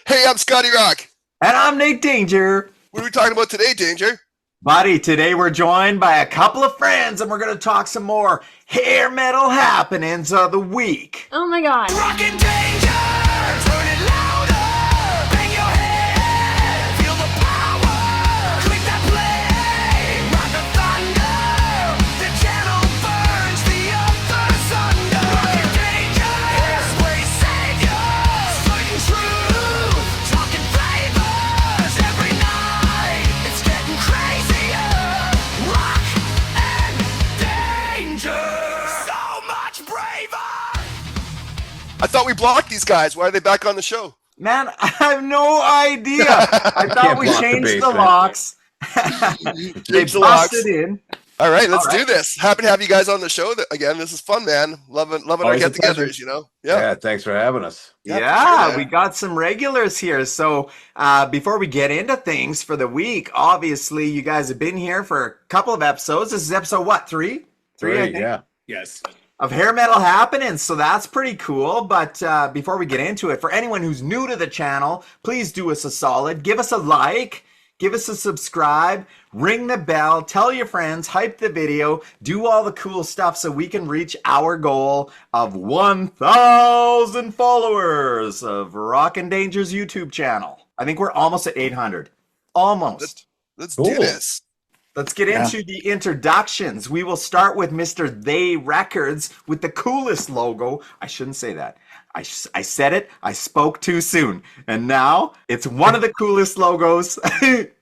Hey, I'm Scotty Rock. And I'm Nate Danger. What are we talking about today, Danger? Buddy, today we're joined by a couple of friends and we're going to talk some more hair metal happenings of the week. Oh my god. Rockin' danger, turn it louder, bang your head, feel the power, click that play, rock the thunder, the channel burns the earth asunder. Rockin' danger, hairspray savior, spitting truth, talking flavors every night, it's getting crazier, rock and danger, so much braver. I thought we blocked these guys. Why are they back on the show? Man, I have no idea. I thought we block the changed the basement. locks. They Change the locks. busted in. All right, let's All do right. this. Happy to have you guys on the show again. This is fun, man. Loving our Always a get-togethers, pleasure. you know? Yeah, thanks for having us. Yeah, Yeah, for sure, man. we got some regulars here. So before we get into things for the week, obviously you guys have been here for a couple of episodes. This is episode what, three? Three, I think. Yeah. Yes. Of hair metal happening, so that's pretty cool. But before we get into it, for anyone who's new to the channel, please do us a solid. Give us a like, give us a subscribe, ring the bell, tell your friends, hype the video, do all the cool stuff so we can reach our goal of 1,000 followers of Rock and Danger's YouTube channel. I think we're almost at 800. Almost. Let's Cool. do this. Let's get into the introductions. We will start with Mr. They Records with the coolest logo. I shouldn't say that. I said it. I spoke too soon. And now it's one of the coolest logos.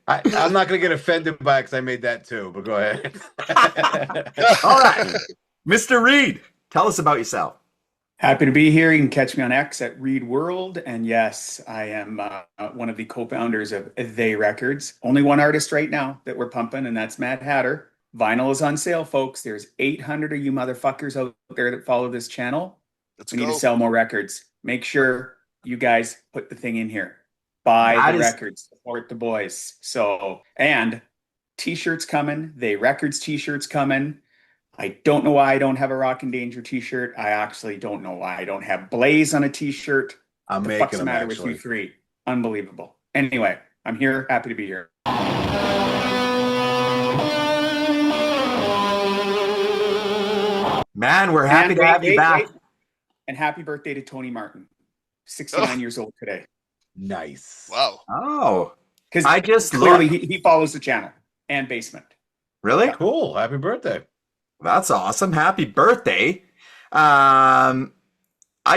I'm not going to get offended by it because I made that too, but go ahead. All right. Mr. Reid, tell us about yourself. Happy to be here. You can catch me on X at Reid World. And yes, I am one of the co-founders of They Records. Only one artist right now that we're pumping, and that's Mad Hatter. Vinyl is on sale, folks. There's 800 of you motherfuckers out there that follow this channel. Let's We need go. to sell more records. Make sure you guys put the thing in here. Buy That the is- records. Support the boys. So, and t-shirts coming. They Records t-shirts coming. I don't know why I don't have a Rock and Danger t-shirt. I actually don't know why I don't have Blaze on a t-shirt. I'm The fuck's making the them matter with actually. you three? Unbelievable. Anyway, I'm here. Happy to be here. Man, we're happy And to have you wait, back. wait. And happy birthday to Tony Martin. 69 Oh. years old today. Nice. Wow. Oh, Because I just clearly looked. he follows the channel and Basement. Really? Cool. Happy birthday. That's awesome. Happy birthday. I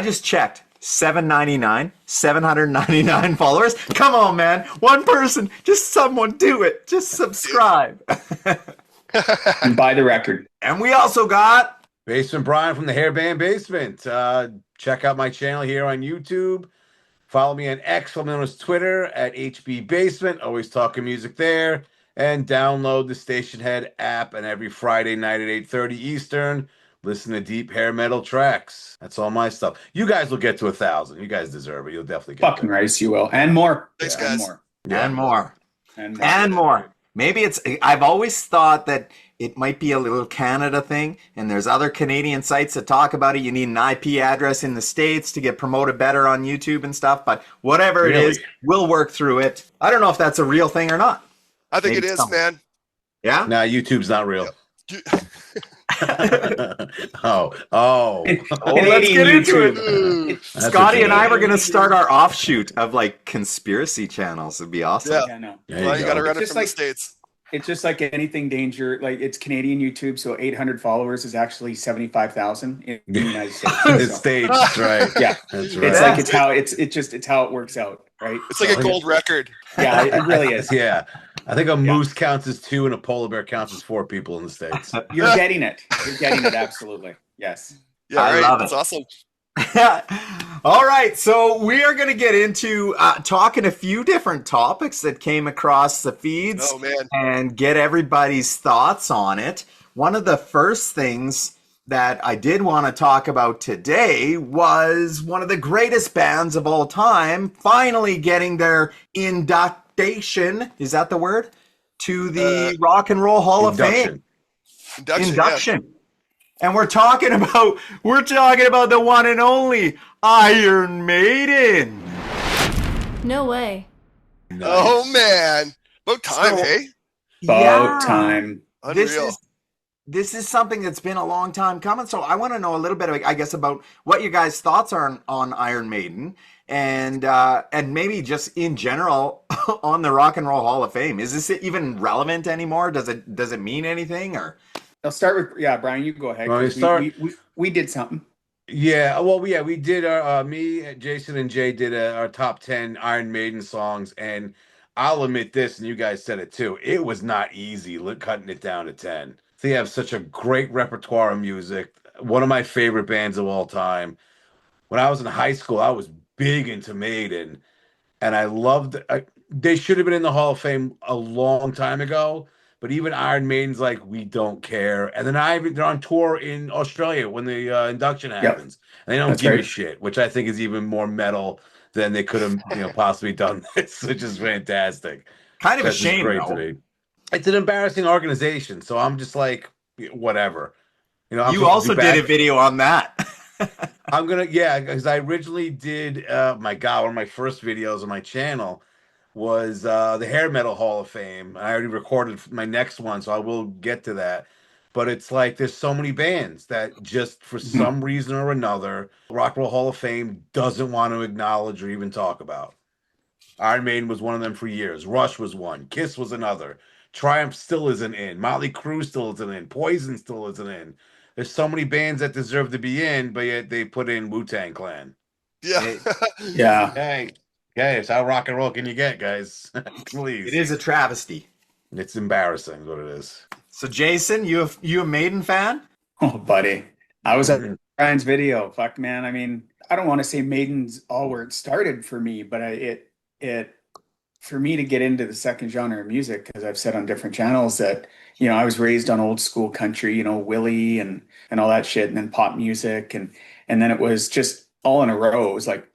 just checked. 799 followers. Come on, man. One person. Just someone do it. Just subscribe. And buy the record. And we also got Basement Bryan from the Hairband Basement. Check out my channel here on YouTube. Follow me on X, follow me on Twitter at HB Basement. Always talking music there. And download the Station Head app. And every Friday night at 8:30 Eastern, listen to deep hair metal tracks. That's all my stuff. You guys will get to 1,000. You guys deserve it. You'll definitely get Fucking there. right, you will. And more. Thanks, And guys. more. and more. And more. And more. Maybe it's, I've always thought that it might be a little Canada thing, and there's other Canadian sites that talk about it. You need an IP address in the States to get promoted better on YouTube and stuff, but whatever it is, Really? we'll work through it. I don't know if that's a real thing or not. I think Maybe it is, some. man. Yeah? Nah, YouTube's not real. You- Oh. Oh, let's Canadian get into it. Ooh. That's Scotty what and I you were going to start our offshoot of like conspiracy channels. It'd be awesome. Yeah. Yeah, no. There Well, you got to go. run it Just from the like- States. It's just like anything Danger. Like it's Canadian YouTube, so 800 followers is actually 75,000 in the United States. It's So, staged, right? yeah, That's right. it's like it's how it works out, right? It's like a gold record. Yeah, it really is. Yeah. I think a moose counts as 2 and a polar bear counts as 4 people in the States. You're getting it. You're getting it. Absolutely. Yes. Yeah, I right. love That's it. awesome. All right, so we are going to get into talking a few different topics that came across the feeds Oh, man. and get everybody's thoughts on it. One of the first things that I did want to talk about today was one of the greatest bands of all time finally getting their induction, is that the word? To the Rock and Roll Hall of Fame. Induction. Induction. And we're talking about the one and only Iron Maiden. No way. Oh Nice. man, about time, So- hey? About time. Unreal. This is something that's been a long time coming. So I want to know a little bit, I guess, about what your guys' thoughts are on Iron Maiden, and maybe just in general on the Rock and Roll Hall of Fame. Is this even relevant anymore? Does it mean anything? Or I'll start with Brian. You go ahead. Want me to 'Cause start? we did something. Yeah, well, yeah, we did our me, Jason, and Jay did our top 10 Iron Maiden songs, and I'll admit this, and you guys said it too. It was not easy cutting it down to 10. They have such a great repertoire of music. One of my favorite bands of all time. When I was in high school, I was big into Maiden, and I loved. They should have been in the Hall of Fame a long time ago. But even Iron Maiden's like, we don't care. And then they're on tour in Australia when the induction happens, and they don't That's give a right. shit, which I think is even more metal than they could have, possibly done this, which is fantastic. kind of a That's just shame, great to though. me. It's an embarrassing organization, so I'm just like, whatever. I'm You supposed to also be did back. a video on that. Because I originally did, my God, one of my first videos on my channel was the Hair Metal Hall of Fame. I already recorded my next one, so I will get to that. But it's like there's so many bands that just for some reason or another, Rock and Roll Hall of Fame doesn't want to acknowledge or even talk about. Iron Maiden was one of them for years. Rush was one. Kiss was another. Triumph still isn't in. Motley Crue still isn't in. Poison still isn't in. There's so many bands that deserve to be in, but yet they put in Wu-Tang Clan. Yeah. Yeah. Hey, it's how rock and roll can you get, guys? Please. It is a travesty. It's embarrassing what it is. So Jason, you a Maiden fan? Oh, buddy. I was at Brian's video. Fuck, man. I mean, I don't want to say Maiden's all where it started for me, but it for me to get into the second genre of music, because I've said on different channels that, I was raised on old school country, Willie and all that shit, and then pop music, and then it was just all in a row. It was like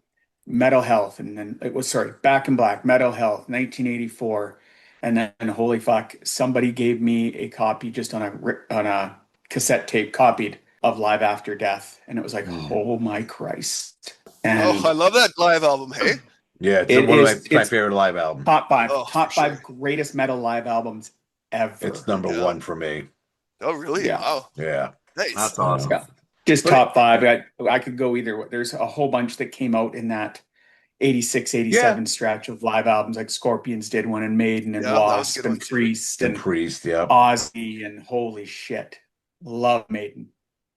Metal Health, and then it was Back in Black, Metal Health, 1984, and then holy fuck, somebody gave me a copy just on a cassette tape copied of Live After Death, and it was like, oh my Christ! And Oh, I love that live album, hey? Yeah, It one of is- my it's favorite live albums. top five, Oh, top for five sure. greatest metal live albums ever. It's number Yeah. one for me. Oh, really? Yeah. Wow. Yeah. Nice. That's awesome. Yeah. Just But top five. I could go either way. There's a whole bunch that came out in that 86, 87 stretch of live albums, like Scorpions did one, and Maiden, and Yeah, that was a Wasp, good one and too. Priest, And and Priest, yeah. Ozzy, and holy shit. Love Maiden.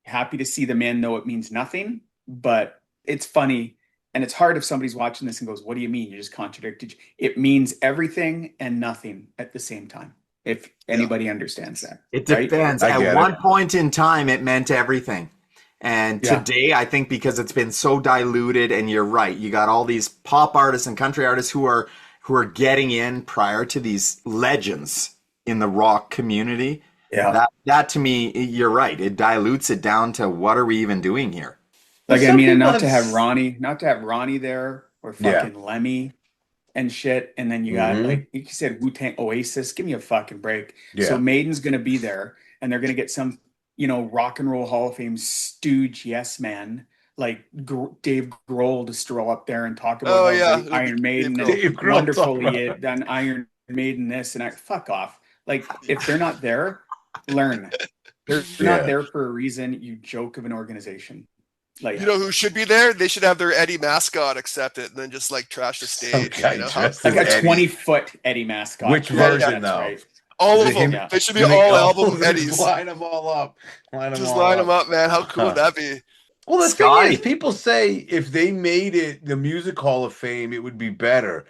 Happy to see them in, though it means nothing, but it's funny. And it's hard if somebody's watching this and goes, what do you mean? You just contradicted. It means everything and nothing at the same time. If anybody understands that. It right? depends. I At get one it. point in time, it meant everything. And Yeah. today, I think because it's been so diluted, and you're right, you got all these pop artists and country artists who are getting in prior to these legends in the rock community. Yeah. That to me, you're right. It dilutes it down to what are we even doing here? Like, I Some mean, and people not to have have Ronnie there, or Yeah. fucking Lemmy and shit. And then you got, Mhm. like you said, Wu-Tang, Oasis. Give me a fucking break. Yeah. So Maiden's going to be there, and they're going to get some, Rock and Roll Hall of Fame stooge yes man, like Dave Grohl, to stroll up there and talk about Oh, how yeah. great Iron Maiden Dave and Grohl. Dave Grohl wonderful talk he about had done Iron Maiden this, and I fuck off. Like, if they're not there, learn. They're Yeah. not there for a reason, you joke of an organization. Like, You know who should be there? They should have their Eddie mascot accept it and then just like trash the Some stage. guy You know? dressed like as a Eddie. 20-foot Eddie mascot. Which Yeah, version, that's though? right. All Is of it them. him? They should be Do they all all album just Eddies. line them all up. Just line them up, man. How cool would that be? Well, the Scotty. thing is, people say if they made it the Music Hall of Fame, it would be better.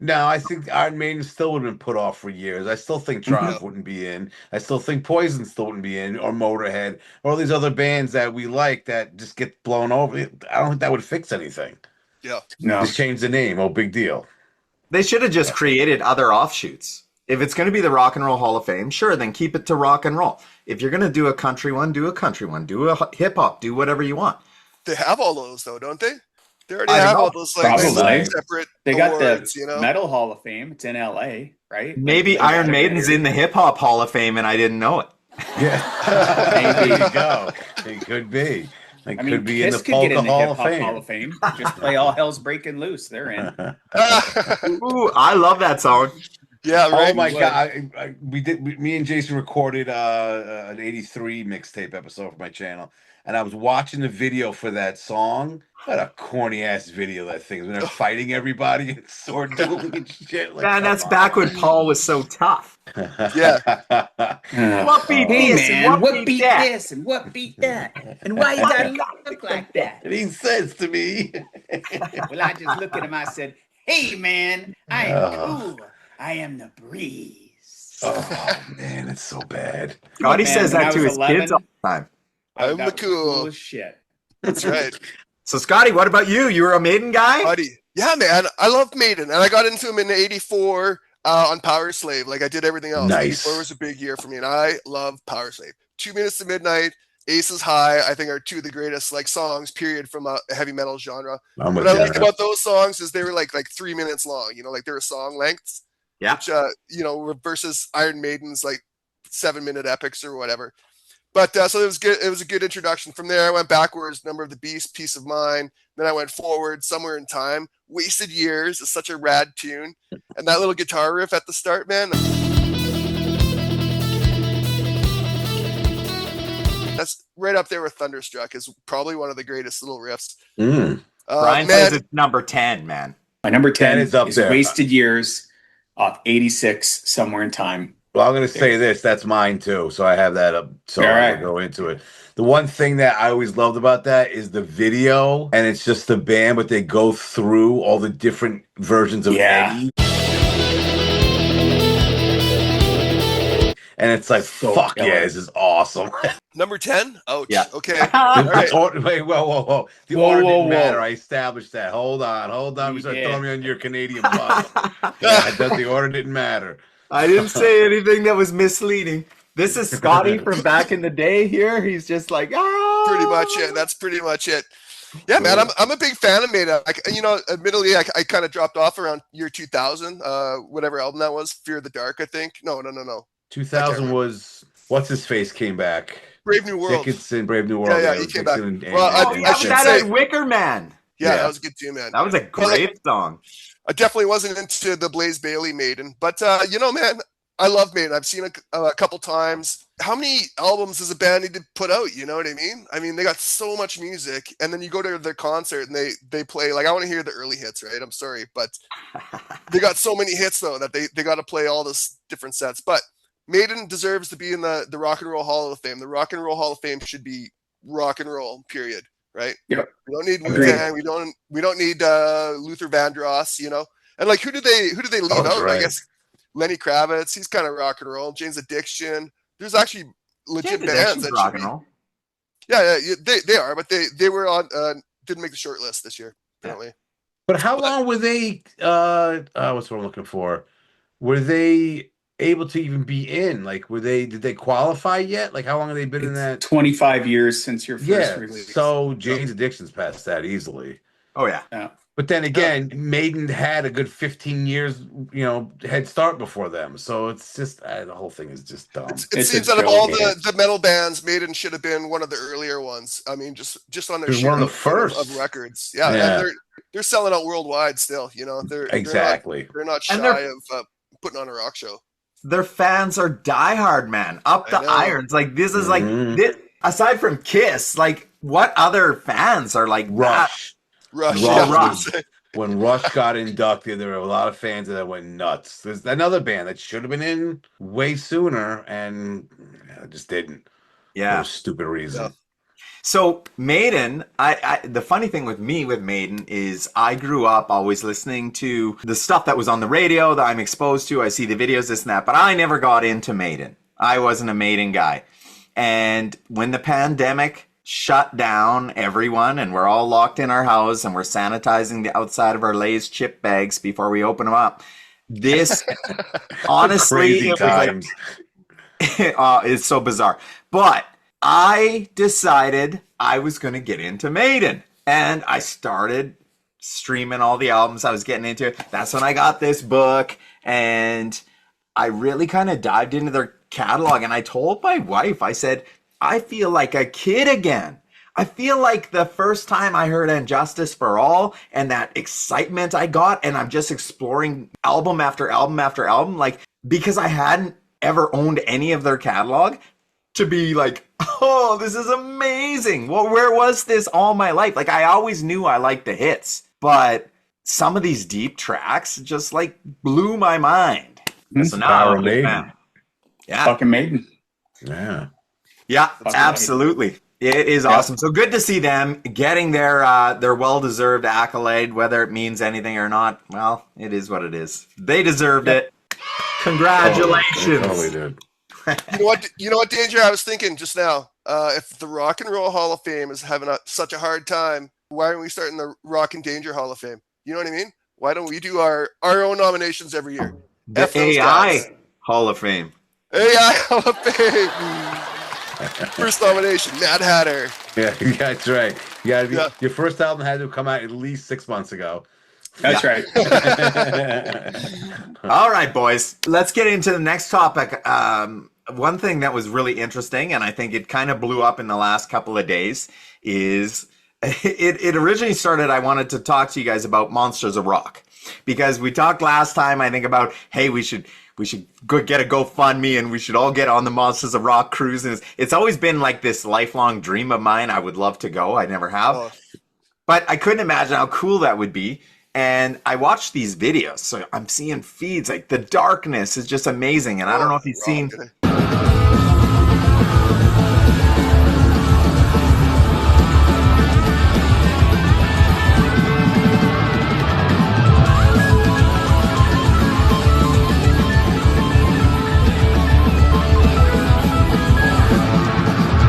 Now, I think Iron Maiden still would have been put off for years. I still think Triumph wouldn't be in. I still think Poison still wouldn't be in, or Motorhead, or all these other bands that we like that just get blown over. I don't think that would fix anything. Yeah. No. Just change the name. Oh, big deal. They should have just created other offshoots. If it's going to be the Rock and Roll Hall of Fame, sure, then keep it to rock and roll. If you're going to do a country one, do a country one. Do a hip hop. Do whatever you want. They have all those though, don't they? They already I have know. all those like Probably. separate They got awards, the Metal Hall of Fame. It's in LA, right? Maybe Like, Iron Maiden's in the Hip Hop Hall of Fame and I didn't know it. Yeah. Maybe. There you go. It could be. It I could mean, be in the Kiss could get Polka in the Hall Hip of Hop Fame. Hall of Fame. Just play All Hell's Breaking Loose. They're in. Ooh, I love that song. Yeah, Oh right. my would. God! Me and Jason recorded an '83 mixtape episode for my channel, and I was watching the video for that song. What a corny ass video that thing is when they're fighting everybody and sword dueling and shit. Like, Man, come that's back when Paul was so tough. Yeah. What beat Hey this and man, what what beat beat that? this and what beat that? And why you gotta look like that? It makes sense to me. Well, I just looked at him. I said, "Hey man, I am cool. I am the breeze." Oh man, it's so bad. Scotty Man, says when that I to was his kids all 11, the time. I'm that the was cool. as shit. That's right. So, Scotty, what about you? You were a Maiden guy? Buddy. Yeah, man. I love Maiden. And I got into him in '84 on Power Slave. Like I did everything else. Nice. '84 was a big year for me. And I love Power Slave. 2 Minutes to Midnight, Aces High, I think are two of the greatest like songs, period, from a heavy metal genre. I'm with What I you. liked about those songs is they were like 3 minutes long, like they were song lengths. Yeah. Which versus Iron Maiden's like 7-minute epics or whatever. But so it was good. It was a good introduction. From there, I went backwards. Number of the Beast, Peace of Mind. Then I went forward. Somewhere in Time. Wasted Years is such a rad tune, and that little guitar riff at the start, man. That's right up there with Thunderstruck. Is probably one of the greatest little riffs. Bryan says it's number 10, man. My number 10 is up there. Wasted Years off 86, Somewhere in Time. Well, I'm going to say this. That's mine too. So I have that up. So All I right. will go into it. The one thing that I always loved about that is the video, and it's just the band, but they go through all the different versions of Eddie. And it's like, So fuck killer. yeah, this is awesome. Number 10? Ouch. Yeah. Okay. All right. Wait, whoa. The Whoa, order whoa, didn't whoa. matter. I established that. Hold on. You start Yeah. throwing me on your Canadian bus. Yeah, the order didn't matter. I didn't say anything that was misleading. This is Scotty from back in the day here. He's just like, Pretty much it. That's pretty much it. Yeah, man, I'm a big fan of Maiden. Admittedly, I kind of dropped off around year 2000, whatever album that was, Fear the Dark, I think. No. 2000 was, what's his face came back? Brave New World. Dickinson, Brave New World. Yeah, he came back. Well, oh, yeah, should that say- had Wicker Man. Yeah, Yeah. that was a good tune, man. That was a great song. I definitely wasn't into the Blaze Bayley Maiden, but man, I love Maiden. I've seen a couple times. How many albums does a band need to put out? You know what I mean? I mean, they got so much music, and then you go to their concert and they play like I want to hear the early hits, right? I'm sorry, but they got so many hits though that they got to play all this different sets. But Maiden deserves to be in the Rock and Roll Hall of Fame. The Rock and Roll Hall of Fame should be rock and roll, period. Right? Yep. We don't need Agreed. Wu-Tang. We don't need Luther Vandross. And like who do they leave out? Right. I guess Lenny Kravitz. He's kind of rock and roll. Jane's Addiction. There's actually legit bands that rock should and roll. Yeah, they are, but they were on didn't make the short list this year apparently. But how long were they? What's what I'm looking for? Were they able to even be in? Like, did they qualify yet? Like, how long have they been in that? 25 years since your first release. So Jane's Addiction's past that easily. Oh, yeah. But then again, Maiden had a good 15 years, head start before them. So it's just the whole thing is just dumb. It It's seems a out of joke, all yeah. the metal bands, Maiden should have been one of the earlier ones. I mean, just on their It was share one of the first. of records. Yeah, Yeah. and they're selling out worldwide still. They're Exactly. they're not And shy of putting on a rock show. Their fans are diehard, man. Up the I know. irons. Like, this is Mhm. like, aside from Kiss, like, what other fans are like that? Rush. Rush. Rush. Yeah. When Rush got inducted, there were a lot of fans that went nuts. There's another band that should have been in way sooner and just didn't. For Yeah. a stupid reason. Yeah. So Maiden, I the funny thing with me with Maiden is I grew up always listening to the stuff that was on the radio that I'm exposed to. I see the videos, this and that, but I never got into Maiden. I wasn't a Maiden guy. And when the pandemic shut down everyone and we're all locked in our house and we're sanitizing the outside of our Lay's chip bags before we open them up, this honestly, Crazy it was like, times. it's so bizarre. But I decided I was going to get into Maiden. And I started streaming all the albums I was getting into. That's when I got this book. And I really kind of dived into their catalog. And I told my wife, I said, I feel like a kid again. I feel like the first time I heard And Justice for All and that excitement I got, and I'm just exploring album after album after album, like because I hadn't ever owned any of their catalog, to be like, oh, this is amazing. Well, where was this all my life? Like I always knew I liked the hits, but some of these deep tracks just like blew my mind. It's So the now power I'm of a Maiden. fan. Yeah. Fucking Maiden. Yeah. Yeah, Fucking absolutely. It is Yeah. awesome. So good to see them getting their well-deserved accolade, whether it means anything or not. Well, it is what it is. They deserved it. Congratulations. Totally did. You know what, Danger? I was thinking just now. If the Rock and Roll Hall of Fame is having such a hard time, why aren't we starting the Rock and Danger Hall of Fame? You know what I mean? Why don't we do our own nominations every year? The F those AI guys. Hall of Fame. AI Hall of Fame. First nomination, Mad Hatter. Yeah, that's right. Yeah. Your first album had to come out at least 6 months ago. That's right. All right, boys. Let's get into the next topic. One thing that was really interesting, and I think it kind of blew up in the last couple of days, is it originally started, I wanted to talk to you guys about Monsters of Rock. Because we talked last time, I think, about, hey, we should go get a GoFundMe and we should all get on the Monsters of Rock cruise. And it's always been like this lifelong dream of mine. I would love to go. I never have. Oh. But I couldn't imagine how cool that would be. And I watched these videos. So I'm seeing feeds. Like the darkness is just amazing. And I don't know if you've seen...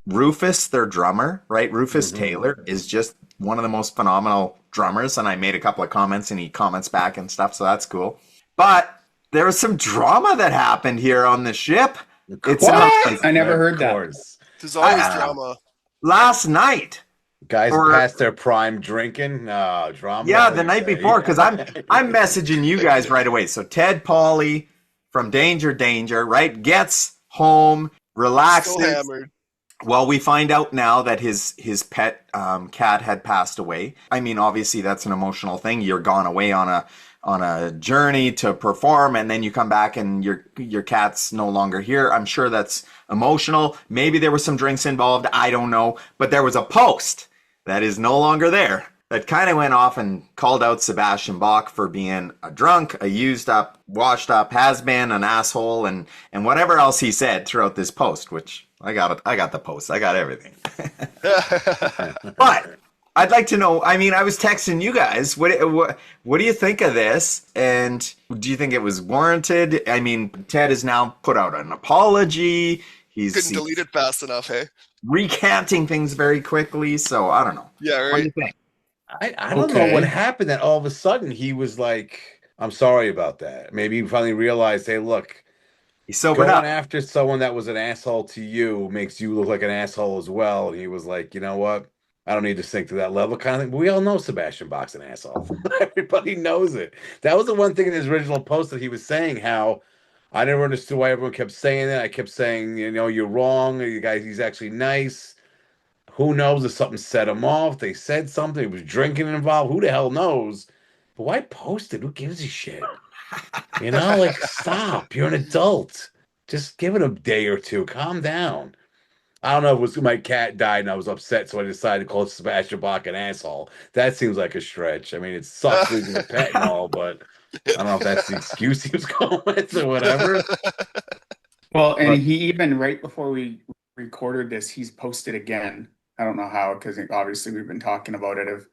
Rufus, their drummer, right? Rufus Taylor is just one of the most phenomenal drummers. And I made a couple of comments and he comments back and stuff. So that's cool. But there was some drama that happened here on the ship. It's What? I never heard Of that. course. There's always Ah. drama. last night. Guys Or- past their prime drinking. Drama. Yeah, the night before, because I'm messaging you guys right away. So Ted Pauly from Danger, right, gets home, relaxes. Still hammered. Well, we find out now that his pet cat had passed away. I mean, obviously that's an emotional thing. You're gone away on a journey to perform, and then you come back and your cat's no longer here. I'm sure that's emotional. Maybe there was some drinks involved. I don't know, but there was a post that is no longer there that kind of went off and called out Sebastian Bach for being a drunk, a used up, washed up has-been, an asshole, and whatever else he said throughout this post, which I got the post. I got everything. But I'd like to know, I mean, I was texting you guys. What do you think of this? And do you think it was warranted? I mean, Ted has now put out an apology. Couldn't delete it fast enough, hey? recanting things very quickly. So I don't know. Yeah, What do you right. think? I don't know what happened that all of a sudden he was like, I'm sorry about that. Maybe he finally realized, hey, look, He sobered going up. after someone that was an asshole to you makes you look like an asshole as well. And he was like, you know what? I don't need to sink to that level kind of thing. But we all know Sebastian Bach's an asshole. Everybody knows it. That was the one thing in his original post that he was saying how I never understood why everyone kept saying that. I kept saying, you know, you're wrong. You guys, he's actually nice. Who knows if something set him off? They said something. He was drinking involved. Who the hell knows? But why post it? Who gives a shit? You know, like, stop. You're an adult. Just give it a day or two. Calm down. I don't know if it was my cat died and I was upset, so I decided to call Sebastian Bach an asshole. That seems like a stretch. I mean, it sucks losing a pet and all, but I don't know if that's the excuse he was going with or whatever. Well, and he even right before we recorded this, he's posted again. I don't know how, because obviously we've been talking about it. Of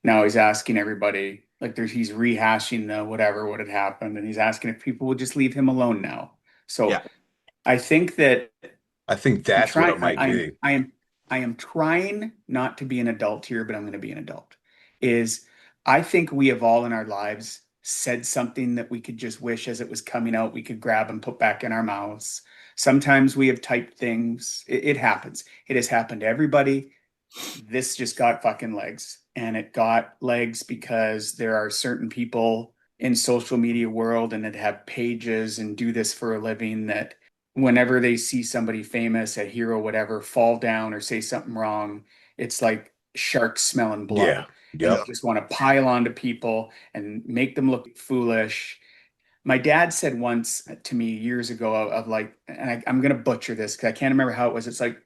now he's asking everybody, like he's rehashing what had happened, and he's asking if people would just leave him alone now. So Yeah. I think that I think that's what it might be. I am trying not to be an adult here, but I'm going to be an adult. I think we have all in our lives said something that we could just wish as it was coming out, we could grab and put back in our mouths. Sometimes we have typed things. It happens. It has happened to everybody. This just got fucking legs. And it got legs because there are certain people in social media world and that have pages and do this for a living that whenever they see somebody famous, a hero, whatever, fall down or say something wrong, It's like sharks smelling blood. Yeah. And Yep. you just want to pile onto people and make them look foolish. My dad said once to me years ago of like, and I'm going to butcher this because I can't remember how it was. It's like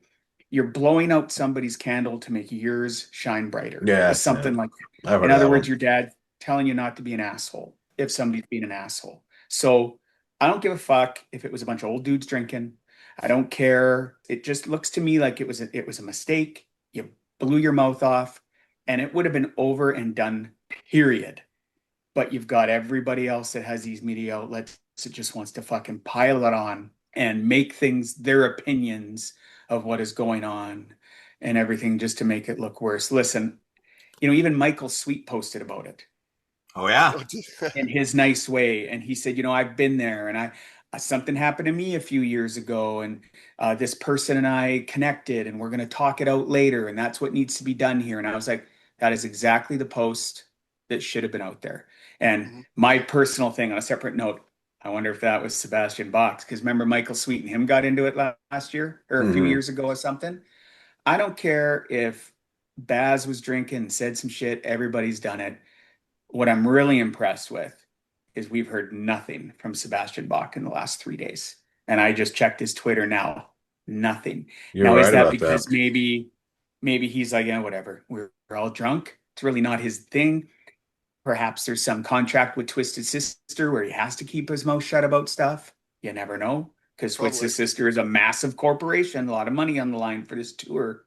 you're blowing out somebody's candle to make yours shine brighter. Yeah, Or something yeah. like that. I've heard In of other that words, one. your dad telling you not to be an asshole if somebody's being an asshole. So I don't give a fuck if it was a bunch of old dudes drinking. I don't care. It just looks to me like it was a mistake. You blew your mouth off, and it would have been over and done, period. But you've got everybody else that has these media outlets that just wants to fucking pile it on and make things their opinions of what is going on and everything just to make it look worse. Listen, even Michael Sweet posted about it Oh yeah. in his nice way. And he said, I've been there, and something happened to me a few years ago, and this person and I connected, and we're going to talk it out later. And that's what needs to be done here. And I was like, that is exactly the post that should have been out there. And my personal thing on a separate note, I wonder if that was Sebastian Bach, because remember Michael Sweet and him got into it last year or a few years ago or something. I don't care if Baz was drinking and said some shit. Everybody's done it. What I'm really impressed with is we've heard nothing from Sebastian Bach in the last 3 days. And I just checked his Twitter now. Nothing. You're now, right is that about because that. maybe he's like, yeah, whatever. We're all drunk. It's really not his thing. Perhaps there's some contract with Twisted Sister where he has to keep his mouth shut about stuff. You never know. Because Twisted Sister is a massive corporation, a lot of money on the line for this tour.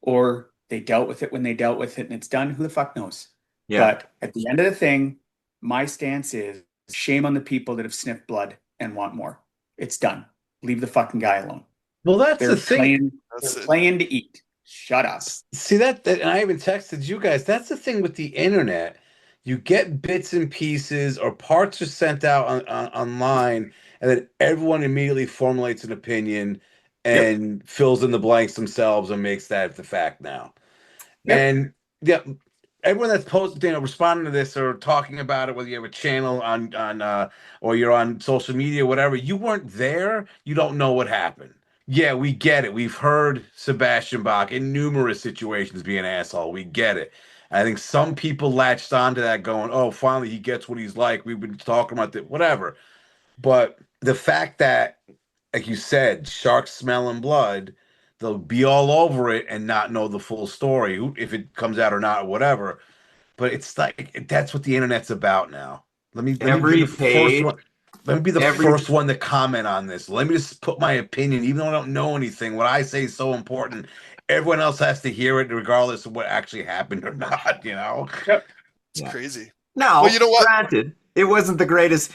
Or they dealt with it when they dealt with it and it's done. Who the fuck knows? Yeah. But at the end of the thing, my stance is shame on the people that have sniffed blood and want more. It's done. Leave the fucking guy alone. Well, that's They're the thing. playing to eat. Shut up. See that, and I even texted you guys. That's the thing with the internet. You get bits and pieces, or parts are sent out online, and then everyone immediately formulates an opinion and fills in the blanks themselves and makes that the fact now. Yep. And yeah, everyone that's posting, responding to this or talking about it, whether you have a channel on or you're on social media, whatever, you weren't there. You don't know what happened. Yeah, we get it. We've heard Sebastian Bach in numerous situations be an asshole. We get it. I think some people latched onto that going, oh, finally he gets what he's like. We've been talking about that, whatever. But the fact that, like you said, sharks smelling blood, they'll be all over it and not know the full story, if it comes out or not, or whatever. But it's like, that's what the internet's about now. Let me be the first one. Let me be the first one to comment on this. Let me just put my opinion, even though I don't know anything. What I say is so important. Everyone else has to hear it, regardless of what actually happened or not. Yep. It's crazy. Now, Well, you know what? granted, it wasn't the greatest.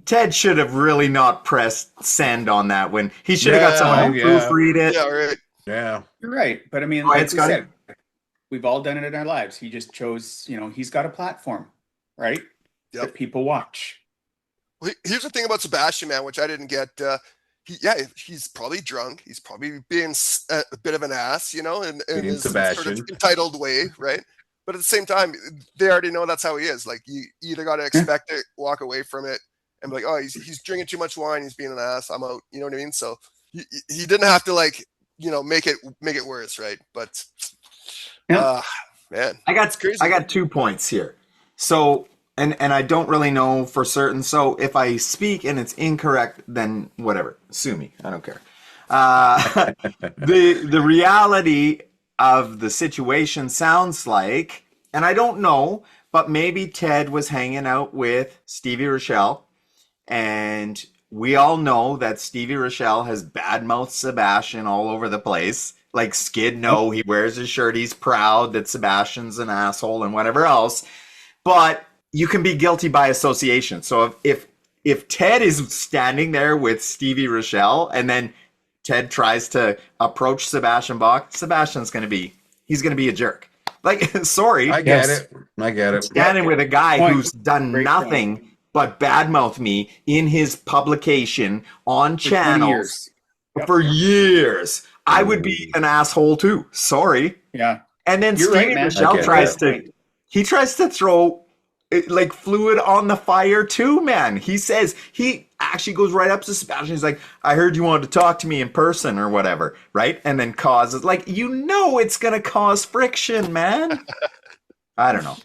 Ted should have really not pressed send on that when he should have got someone to proofread it. Yeah, right. Yeah. You're right. But I mean, Right, like we said, we've all done it in our lives. He just chose, he's got a platform, right? Yep. That people watch. Well, here's the thing about Sebastian, man, which I didn't get. He's probably drunk. He's probably being a bit of an ass, in his sort of entitled way, right? But at the same time, they already know that's how he is. Like, you either got to expect it, walk away from it, and be like, oh, he's drinking too much wine. He's being an ass. I'm out. You know what I mean? So he didn't have to make it worse, right? But man, I got 2 points here. So. And I don't really know for certain. So if I speak and it's incorrect, then whatever. Sue me. I don't care. The reality of the situation sounds like, and I don't know, but maybe Ted was hanging out with Stevie Rochelle. And we all know that Stevie Rochelle has badmouthed Sebastian all over the place. Like Skid, he wears his shirt. He's proud that Sebastian's an asshole and whatever else. But you can be guilty by association. So if Ted is standing there with Stevie Rochelle and then Ted tries to approach Sebastian Bach, Sebastian's going to be a jerk. Like, sorry. I get it. Standing with a guy who's done nothing but badmouth me in his publication on channels for years. I would be an asshole too. Sorry. Yeah. And then Stevie Rochelle tries to throw like fluid on the fire too, man. He says he actually goes right up to Sebastian. He's like, I heard you wanted to talk to me in person or whatever, right? And then causes, like, it's going to cause friction, man. I don't know.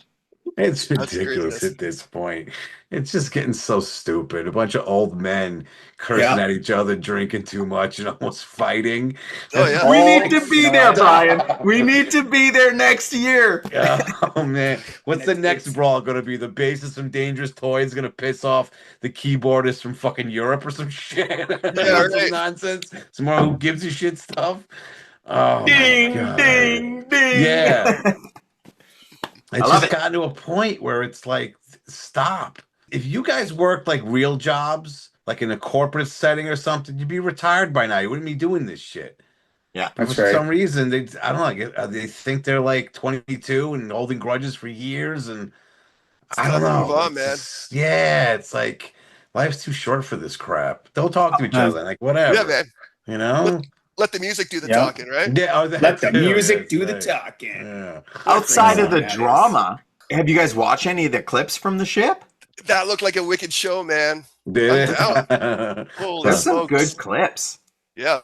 It's ridiculous at this point. It's just getting so stupid. A bunch of old men cursing at each other, drinking too much, and almost fighting. Oh, yeah. We need to be there, Bryan. We need to be there next year. Oh, man. What's the next brawl going to be? The bassist from Dangerous Toys going to piss off the keyboardist from fucking Europe or some shit? Yeah, Some nonsense. Some more who gives a shit stuff. Oh, Ding, my God. ding, ding. Yeah. It's just it. gotten to a point where it's like, stop. If you guys worked like real jobs, like in a corporate setting or something, you'd be retired by now. You wouldn't be doing this shit. Yeah, but for some reason, I don't know. They think they're like 22 and holding grudges for years, and I don't know. Move on, man. It's like life's too short for this crap. Don't talk to each other, like whatever. Yeah, man. You know. Let the music do the talking, right? Yeah, let the music do the talking. Yeah. Outside of the drama, have you guys watched any of the clips from the ship? That looked like a wicked show, man. There's some good clips. Yeah,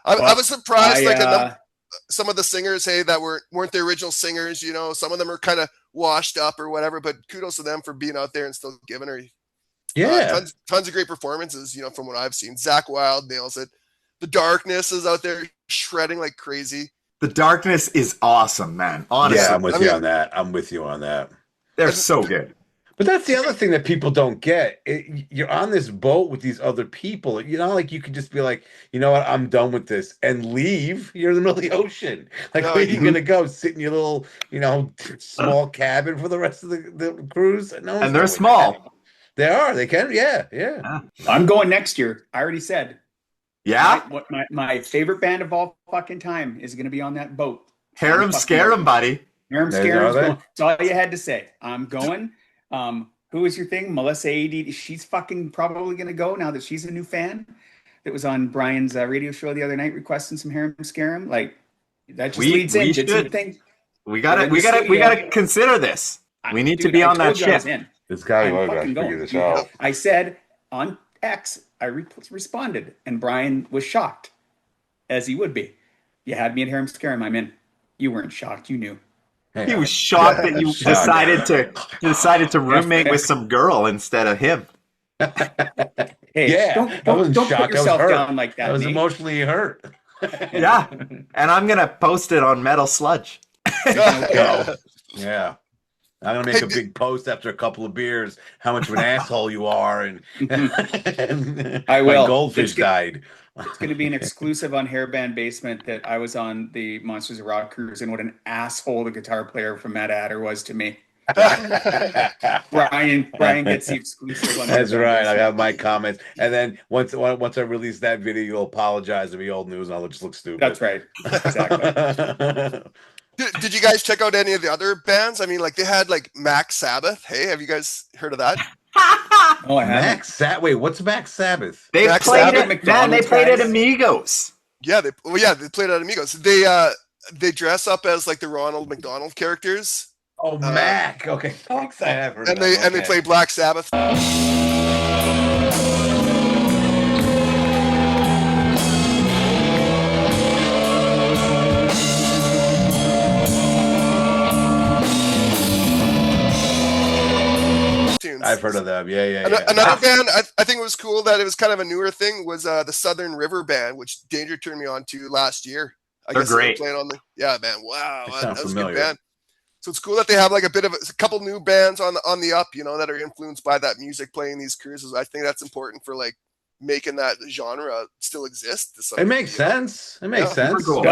I was surprised. Some of the singers, that weren't the original singers. You know, some of them are kind of washed up or whatever. But kudos to them for being out there and still giving her. Yeah, tons of great performances. You know, from what I've seen, Zach Wilde nails it. The Darkness is out there shredding like crazy. The Darkness is awesome, man. Honestly. Yeah, I'm with you on that. I'm with you on that. They're so good. But that's the other thing that people don't get. You're on this boat with these other people. You know, like you could just be like, you know what, I'm done with this and leave. You're in the middle of the ocean. Like, where are you going to go? Sit in your little, small cabin for the rest of the cruise? No, and they're small. That. They are. They can. Yeah. I'm going next year. I already said. Yeah? My favorite band of all fucking time is going to be on that boat. Harem Scarum, buddy. Harem Scarum. That's all you had to say. I'm going. Who is your thing? Melissa AD. She's fucking probably going to go now that she's a new fan. That was on Bryan's radio show the other night requesting some Harem Scarum. Like, that just leads in. We gotta consider this. We need to be on that ship. This guy got to figure this out. I said on X, I responded, and Bryan was shocked, as he would be. You had me at Harem Scarum, I'm in. You weren't shocked, you knew. He was shocked that you decided to roommate with some girl instead of him. Hey, don't put yourself down like that. I was emotionally hurt. Yeah, and I'm gonna post it on Metal Sludge. Yeah. I'm gonna make a big post after a couple of beers how much of an asshole you are, and I will. My goldfish died. It's going to be an exclusive on Hairband Basement that I was on the Monsters of Rock cruise, and what an asshole the guitar player from Mad Hatter was to me. Bryan gets the exclusive on. That's right. I have my comments, and then once I release that video, you'll apologize to be old news, and I'll just look stupid. That's right. Exactly. Did you guys check out any of the other bands? I mean, like they had like Max Sabbath. Hey, have you guys heard of that? Oh, I haven't. Wait, what's Max Sabbath? They played at Amigos. Yeah, they played at Amigos. They dress up as like the Ronald McDonald characters. Oh, Mac. Okay, thanks. I have heard. And they play Black Sabbath. I've heard of them. Yeah. Another band I think it was cool that it was kind of a newer thing was the Southern River Band, which Danger turned me on to last year. They're great. Playing on man. Wow, that was a good band. So it's cool that they have like a couple new bands on the up, that are influenced by that music playing these cruises. I think that's important for like making that genre still exist. It makes sense. It makes sense. Cool.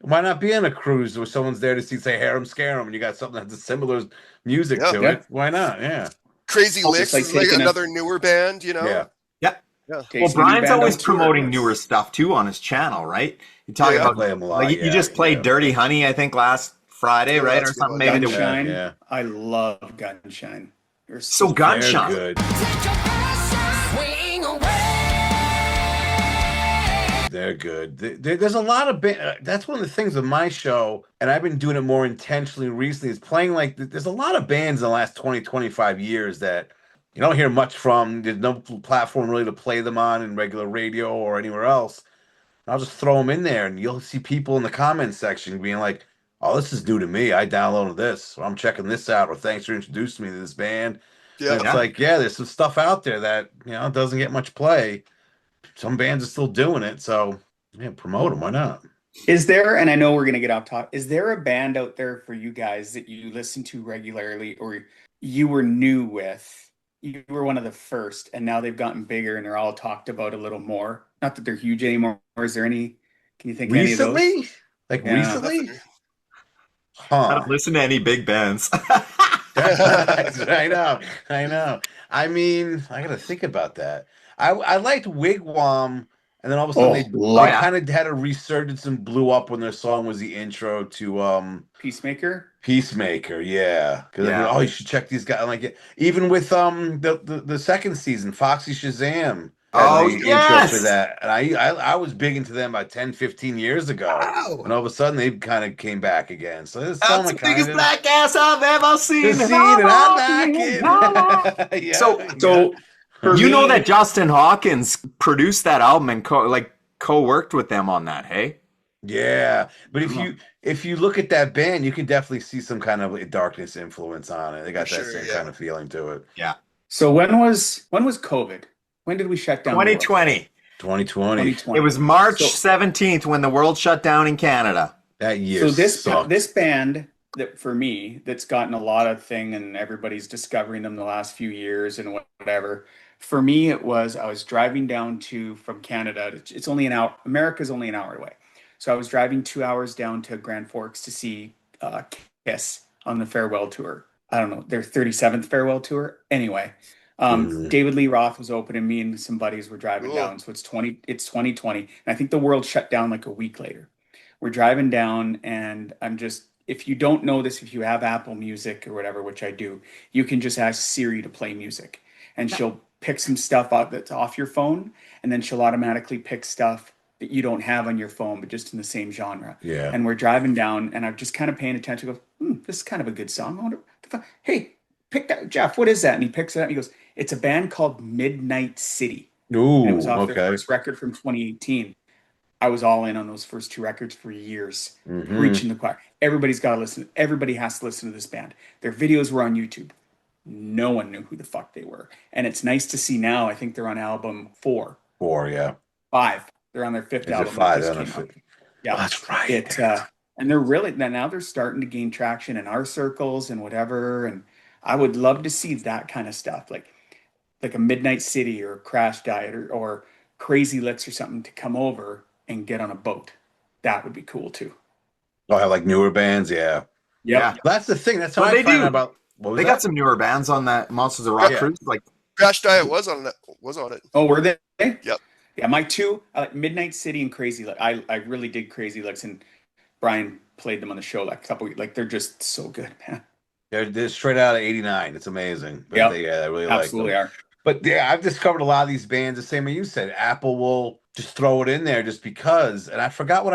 Why not be on a cruise where someone's there to say Harem Scarum and you got something that's a similar music to it? Why not? Yeah. Crazy Licks is like another newer band, Yeah. Well, Bryan's always promoting newer stuff too on his channel, right? You talk about play him a lot. Like, you just played Dirty Honey, I think, last Friday, right, or something. Maybe Gunshine. Yeah. I love Gunshine. So Gunshine. They're good. There's a lot of that's one of the things with my show, and I've been doing it more intentionally recently, is playing like there's a lot of bands in the last 20, 25 years that you don't hear much from. There's no platform really to play them on in regular radio or anywhere else. I'll just throw them in there, and you'll see people in the comments section being like, "Oh, this is new to me. I downloaded this, or I'm checking this out, or thanks for introducing me to this band." Yeah. And it's like, yeah, there's some stuff out there that doesn't get much play. Some bands are still doing it, so yeah, promote them. Why not? Is there, and I know we're gonna get off topic, is there a band out there for you guys that you listen to regularly, or you were new with? You were one of the first, and now they've gotten bigger and they're all talked about a little more. Not that they're huge anymore. Is there any? Can you think of any of those? Recently? Like Yeah. recently? I Huh. don't listen to any big bands. I know. I mean, I gotta think about that. I liked Wigwam, and then all of a sudden they yeah. kind of had a resurgence and blew up when their song was the intro to Peacemaker. Peacemaker, yeah. Because Yeah. oh, you should check these guys. Like even with the second season, Foxy Shazam had Oh, the intro yes! for that. And I was big into them about 10, 15 years ago. Wow. And all of a sudden they kind of came back again. So this That's song the I kind biggest of black ass I've ever seen. seen, and I like it. Yeah, So for You me, know that Justin Hawkins produced that album and co-worked with them on that, hey? yeah. But if you look at that band, you can definitely see some kind of darkness influence on it. They got For that sure, same yeah. kind of feeling to it. Yeah. so when was COVID? When did we shut down? the world? 2020. 2020. 2020. It was March So- 17th when the world shut down in Canada. That year So this sucked. this band that for me that's gotten a lot of thing and everybody's discovering them the last few years and whatever. For me, it was I was driving down from Canada. It's only an hour. America's only an hour away. So I was driving 2 hours down to Grand Forks to see Kiss on the farewell tour. I don't know, their 37th farewell tour. Anyway, David Lee Roth was opening. Me and some buddies were driving Cool. down. So it's 2020, and I think the world shut down like a week later. We're driving down, and if you don't know this, if you have Apple Music or whatever, which I do, you can just ask Siri to play music, and she'll pick some stuff out that's off your phone, and then she'll automatically pick stuff that you don't have on your phone, but just in the same genre. Yeah. And we're driving down, and I'm just kind of paying attention. Goes, this is kind of a good song. I wonder, hey, pick that, Jeff. What is that? And he picks it up. And he goes, it's a band called Midnight City. Ooh, And it was off their okay. first record from 2018. I was all in on those first two records for years, Mhm. preaching the choir. Everybody's got to listen. Everybody has to listen to this band. Their videos were on YouTube. No one knew who the fuck they were. And it's nice to see now. I think they're on album 4, 4, yeah. 5. They're on their 5th Is it album. 5? that Then just I came out. fit- Yeah, Oh, that's right. and they're really now they're starting to gain traction in our circles and whatever. And I would love to see that kind of stuff, like a Midnight City or Crash Diet or Crazy Licks or something to come over and get on a boat. That would be cool too. Oh, I have like newer bands, yeah. Yeah. That's the thing. That's how What I they find do. out about. What was They that? got some newer bands on that Monsters of Rock Yeah. cruise. Like, Crash Diet was on it. Oh, were they? Yep. Yeah, my two, Midnight City and Crazy Licks. I really dig Crazy Licks, and Bryan played them on the show like a couple. They're just so good, man. They're straight out of '89. It's amazing. But Yep. I really like them. Absolutely are. But yeah, I've discovered a lot of these bands the same way you said. Apple will just throw it in there just because. And I forgot what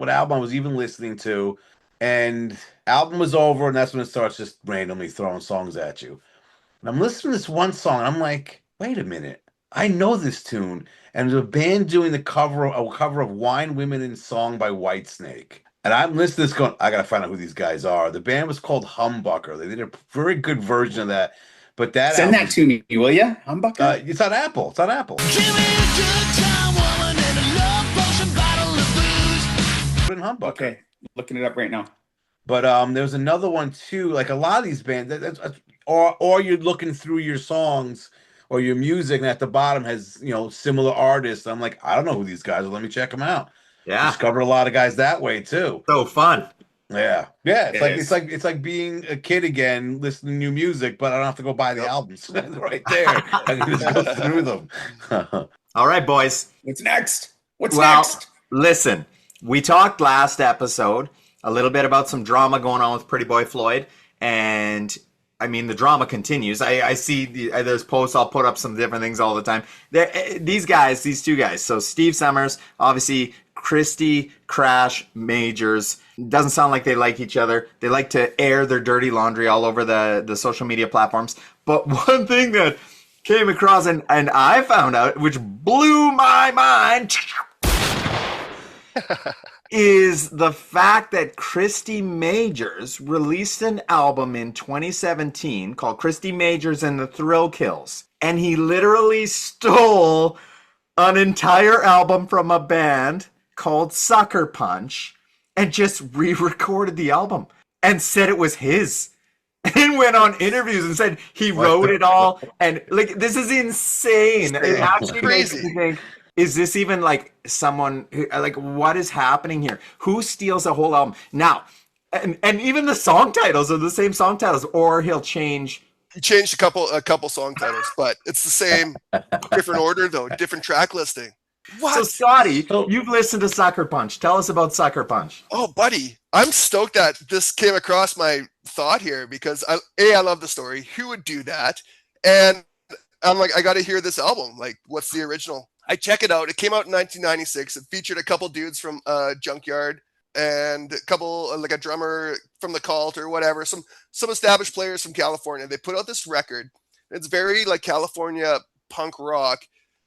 album I was even listening to. And album was over, and that's when it starts just randomly throwing songs at you. And I'm listening to this one song, and I'm like, wait a minute, I know this tune. And there's a band doing a cover of Wine, Women, and Song by Whitesnake. And I'm listening to this going, I gotta find out who these guys are. The band was called Humbucker. They did a very good version of that. But that Send album, that to me, will you? Humbucker. it's on Apple. It's on Apple. Give me a good time, woman, and a love potion bottle of booze. Put in Humbucker. Okay, looking it up right now. But there's another one too. Like a lot of these bands, or you're looking through your songs or your music, and at the bottom has similar artists. I'm like, I don't know who these guys are. Let me check them out. yeah, Discovered a lot of guys that way too. so fun. Yeah. It is. It's like being a kid again, listening to new music, but I don't have to go buy the albums right there. I can just go through them. All right, boys. What's next? What's Well, next? listen, we talked last episode a little bit about some drama going on with Pretty Boy Floyd, and I mean, the drama continues. I see there's posts. I'll put up some different things all the time. These two guys. So Steve Summers, obviously Christy Crash Majors. Doesn't sound like they like each other. They like to air their dirty laundry all over the social media platforms. But one thing that came across and I found out, which blew my mind, is the fact that Christy Majors released an album in 2017 called Christy Majors and the Thrill Kills. And he literally stole an entire album from a band called Sucker Punch and just re-recorded the album and said it was his. And went on interviews and said he wrote it all. And like, this is insane. It actually makes me think, is this even like someone who, like, what is happening here? Who steals a whole album? Now, and even the song titles are the same song titles, or he'll change. He changed a couple song titles, but it's the same, different order though, different track listing. What? So Scotty, you've listened to Sucker Punch. Tell us about Sucker Punch. Oh, buddy, I'm stoked that this came across my thought here because I love the story. Who would do that? And I'm like, I got to hear this album. Like, what's the original? I check it out. It came out in 1996. It featured a couple dudes from Junkyard and a couple, like a drummer from the Cult or whatever, some established players from California. They put out this record. It's very like California punk rock,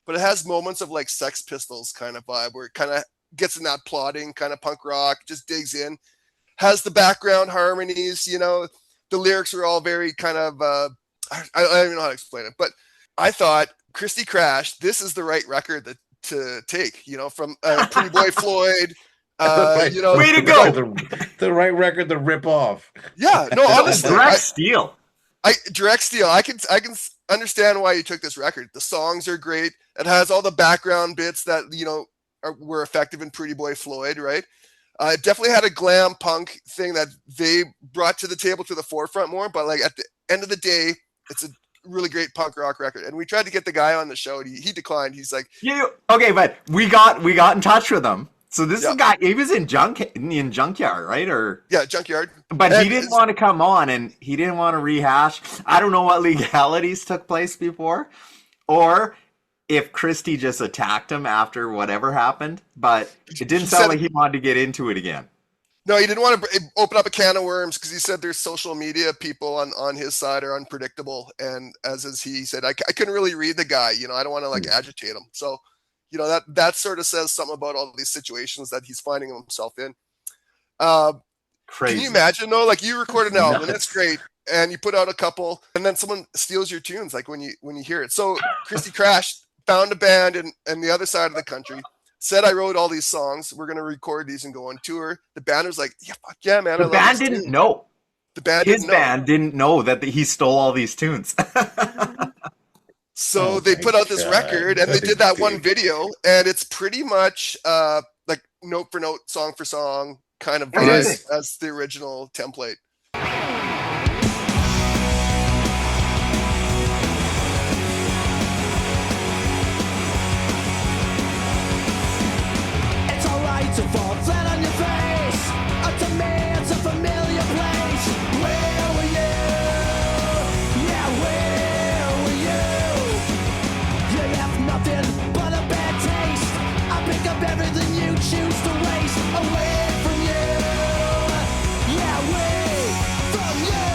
but it has moments of like Sex Pistols kind of vibe where it kind of gets in that plodding kind of punk rock, just digs in, has the background harmonies, you know, the lyrics are all very kind of, I don't even know how to explain it, but I thought Christy Crash, this is the right record to take, you know, from Pretty Boy Floyd, you know, way to go. The right record to rip off. Yeah, no, honestly, Direct steal. Direct steal. I can understand why you took this record. The songs are great. It has all the background bits that, you know, were effective in Pretty Boy Floyd, right? It definitely had a glam punk thing that they brought to the table to the forefront more. But like at the end of the day, it's a really great punk rock record. And we tried to get the guy on the show. He declined. He's like, okay, but we got in touch with him. So this is a guy. He was in Junkyard, right? Or Junkyard. But he didn't want to come on, and he didn't want to rehash. I don't know what legalities took place before, or if Christy just attacked him after whatever happened. But it didn't sound like he wanted to get into it again. No, he didn't want to open up a can of worms because he said there's social media people on his side are unpredictable. And as he said, I couldn't really read the guy. You know, I don't want to like agitate him. So, you know, that sort of says something about all these situations that he's finding himself in. Crazy. Can you imagine though? Like you record an album, and it's great, and you put out a couple, and then someone steals your tunes. Like when you hear it. So Christy Crash found a band in the other side of the country. Said I wrote all these songs. We're gonna record these and go on tour. The band was like, "Yeah, fuck yeah, man." The band didn't know. The band didn't know that he stole all these tunes. So they put out this record, and they did that one video, and it's pretty much like note for note, song for song kind of vibe as the original template. To fall flat on your face. To me, it's a familiar place. Where were you? Yeah, where were you? You left nothing but a bad taste. I pick up everything you choose to waste. Away from you. Yeah, away from you.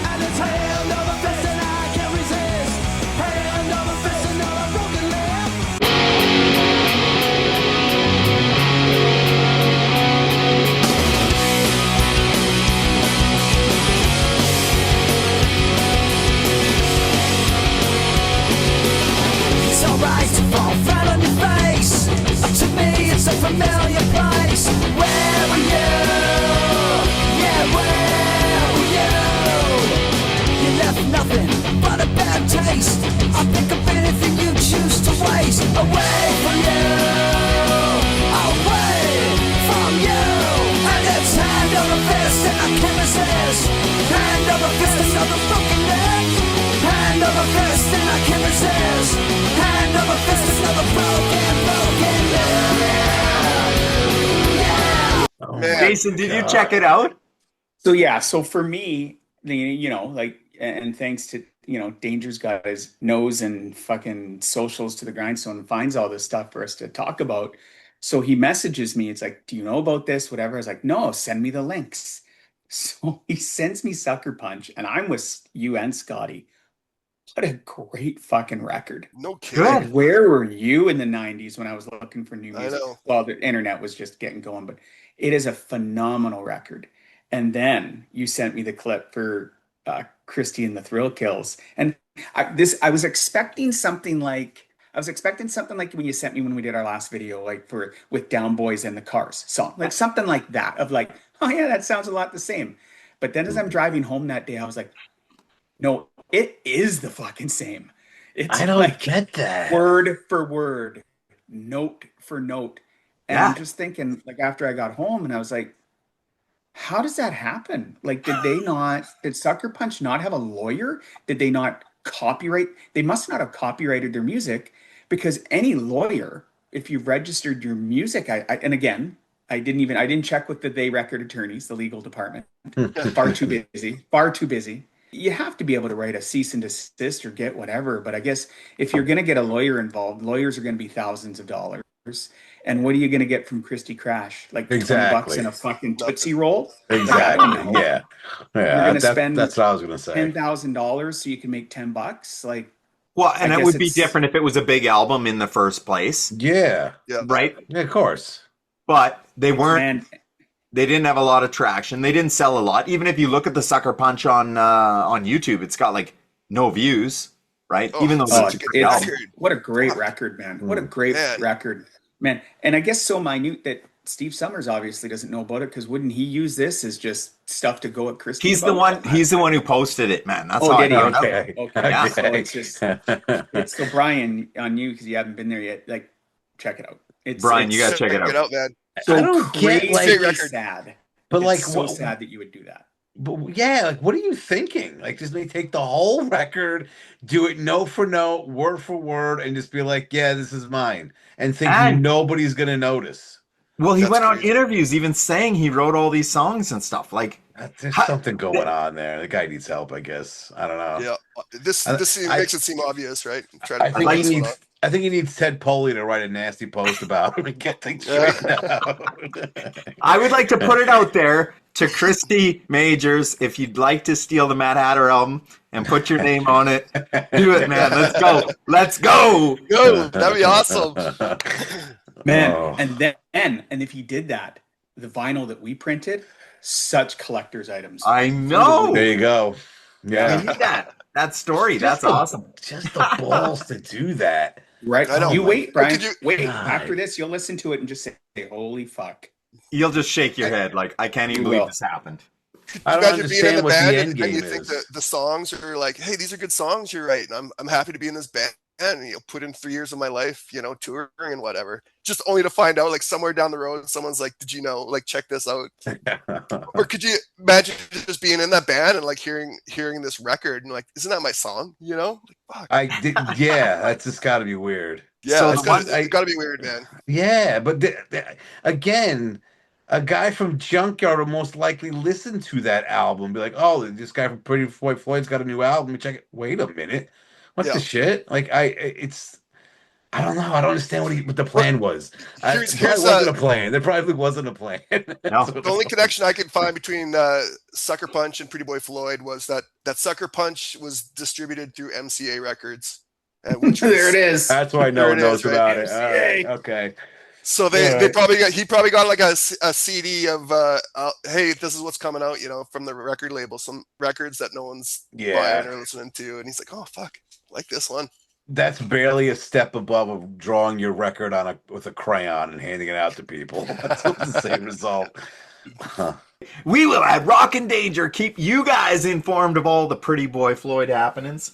And it's hand over fist and I can't resist. Hand over fist and all a broken lip. Alright to fall flat on your face. To me it's a familiar place. Where were you? Yeah, where were you? You left nothing but a bad taste. I'll pick up anything you choose to waste. Away from you. Away from you. And it's hand over fist and I can't resist. Hand over fist, another broken neck. Hand over fist and I can't resist. Hand over fist, another broken Jason, did you check it out? So yeah, so for me, you know, like and thanks to, Danger's got his nose and fucking socials to the grindstone and finds all this stuff for us to talk about. So he messages me. It's like, do you know about this? Whatever. I was like, no, send me the links. So he sends me Sucker Punch, and I'm with you and Scotty. What a great fucking record. No kidding. Good. Where were you in the 90s when I was looking for new I music? know. Well, the internet was just getting going, but it is a phenomenal record. And then you sent me the clip for Christy and the Thrill Kills. And I was expecting something like when you sent me when we did our last video, like with Down Boys and the Cars song, like something like that, of like, oh yeah, that sounds a lot the same. But then as I'm driving home that day, I was like, no, it is the fucking same. It's I don't like get that. word for word, note for note. And Yeah. I'm just thinking, like, after I got home, and I was like, how does that happen? Like, did Sucker Punch not have a lawyer? Did they not copyright? They must not have copyrighted their music, because any lawyer, if you've registered your music, and again, I didn't check with the They Record attorneys, the legal department. Far too busy. You have to be able to write a cease and desist or get whatever. But I guess if you're going to get a lawyer involved, lawyers are going to be thousands of dollars. And what are you going to get from Christy Crash? Like $20 in a fucking Tootsie Roll? Exactly. Yeah. You're going to spend that's what I was going to say. $10,000 so you can make $10. Like, Well, and I it guess would be it's- different if it was a big album in the first place, Yeah. Yeah. right? Yeah, of course. But they weren't. man, They didn't have a lot of traction. They didn't sell a lot. Even if you look at the Sucker Punch on YouTube, it's got like no views, right? Oh, Even though such it's a a good great it's- album. record. what a great record, man. What a great Man. record, man. And I guess so minute that Steve Summers obviously doesn't know about it, because wouldn't he use this as just stuff to go at Christy? He's the about? one. He's the one who posted it, man. That's Oh, how I did he? found out. Okay. Yeah. So it's just, it's so Bryan, on you, because you haven't been there yet. Like, check it out. Bryan, you gotta check it out. man. So I don't get, crazy like- Great record. sad. But It's like, so what, sad that you would do that. but yeah, like, what are you thinking? Like, just they take the whole record, do it note for note, word for word, and just be like, yeah, this is mine, and think And- nobody's gonna notice. Well, he That's went on crazy. interviews even saying he wrote all these songs and stuff. Like, There's How- something going on there. The guy needs help, I guess. I don't know. Yeah. This I- makes it seem obvious, right? Try to I think figure he this one needs. out. I think he needs Ted Poley to write a nasty post about him and get things straightened out. I would like to put it out there to Christy Majors, if you'd like to steal the Mad Hatter album and put your name on it, do it, man. Let's go. Let's go. Go. That'd be awesome. Man, Oh. and if he did that, the vinyl that we printed, such collector's items. I know. There you go. I Yeah, need that. That story. That's Just the- awesome. just the balls to do that. Right? I know. You wait, Brian. Could you- Wait. God. After this, you'll listen to it and just say, "Holy fuck!" You'll just shake your head like, I can't even You believe will. this happened. I don't Imagine being in understand the what the band end and game you think is. the songs are like, hey, these are good songs you're writing. I'm happy to be in this band. And put in 3 years of my life, touring and whatever. Just only to find out, like, somewhere down the road, someone's like, "Did you know? Like, check this out." Or could you imagine just being in that band and like hearing this record and like, isn't that my song? Like, fuck. I did. Yeah, that's just got to be weird. Yeah, So it's the gotta, one- it's gotta be weird, man. Yeah, but again, a guy from Junkyard will most likely listen to that album, be like, "Oh, this guy from Pretty Boy Floyd's got a new album. Let me check it." Wait a minute, what Yeah. the shit? Like, I don't know. I don't understand what the plan was. Here's- There probably here's, wasn't a plan. There probably wasn't a plan. No. The only connection I could find between Sucker Punch and Pretty Boy Floyd was that Sucker Punch was distributed through MCA Records. Which There was- it is. That's why no There one it knows is, right? about it. All MCA. right, okay. So Yeah. he probably got like a CD of hey, this is what's coming out, from the record label, some records that no one's Yeah. buying or listening to, and he's like, oh fuck, I like this one. That's barely a step above of drawing your record with a crayon and handing it out to people. That's the same result. Huh. We will at Rock and Danger keep you guys informed of all the Pretty Boy Floyd happenings.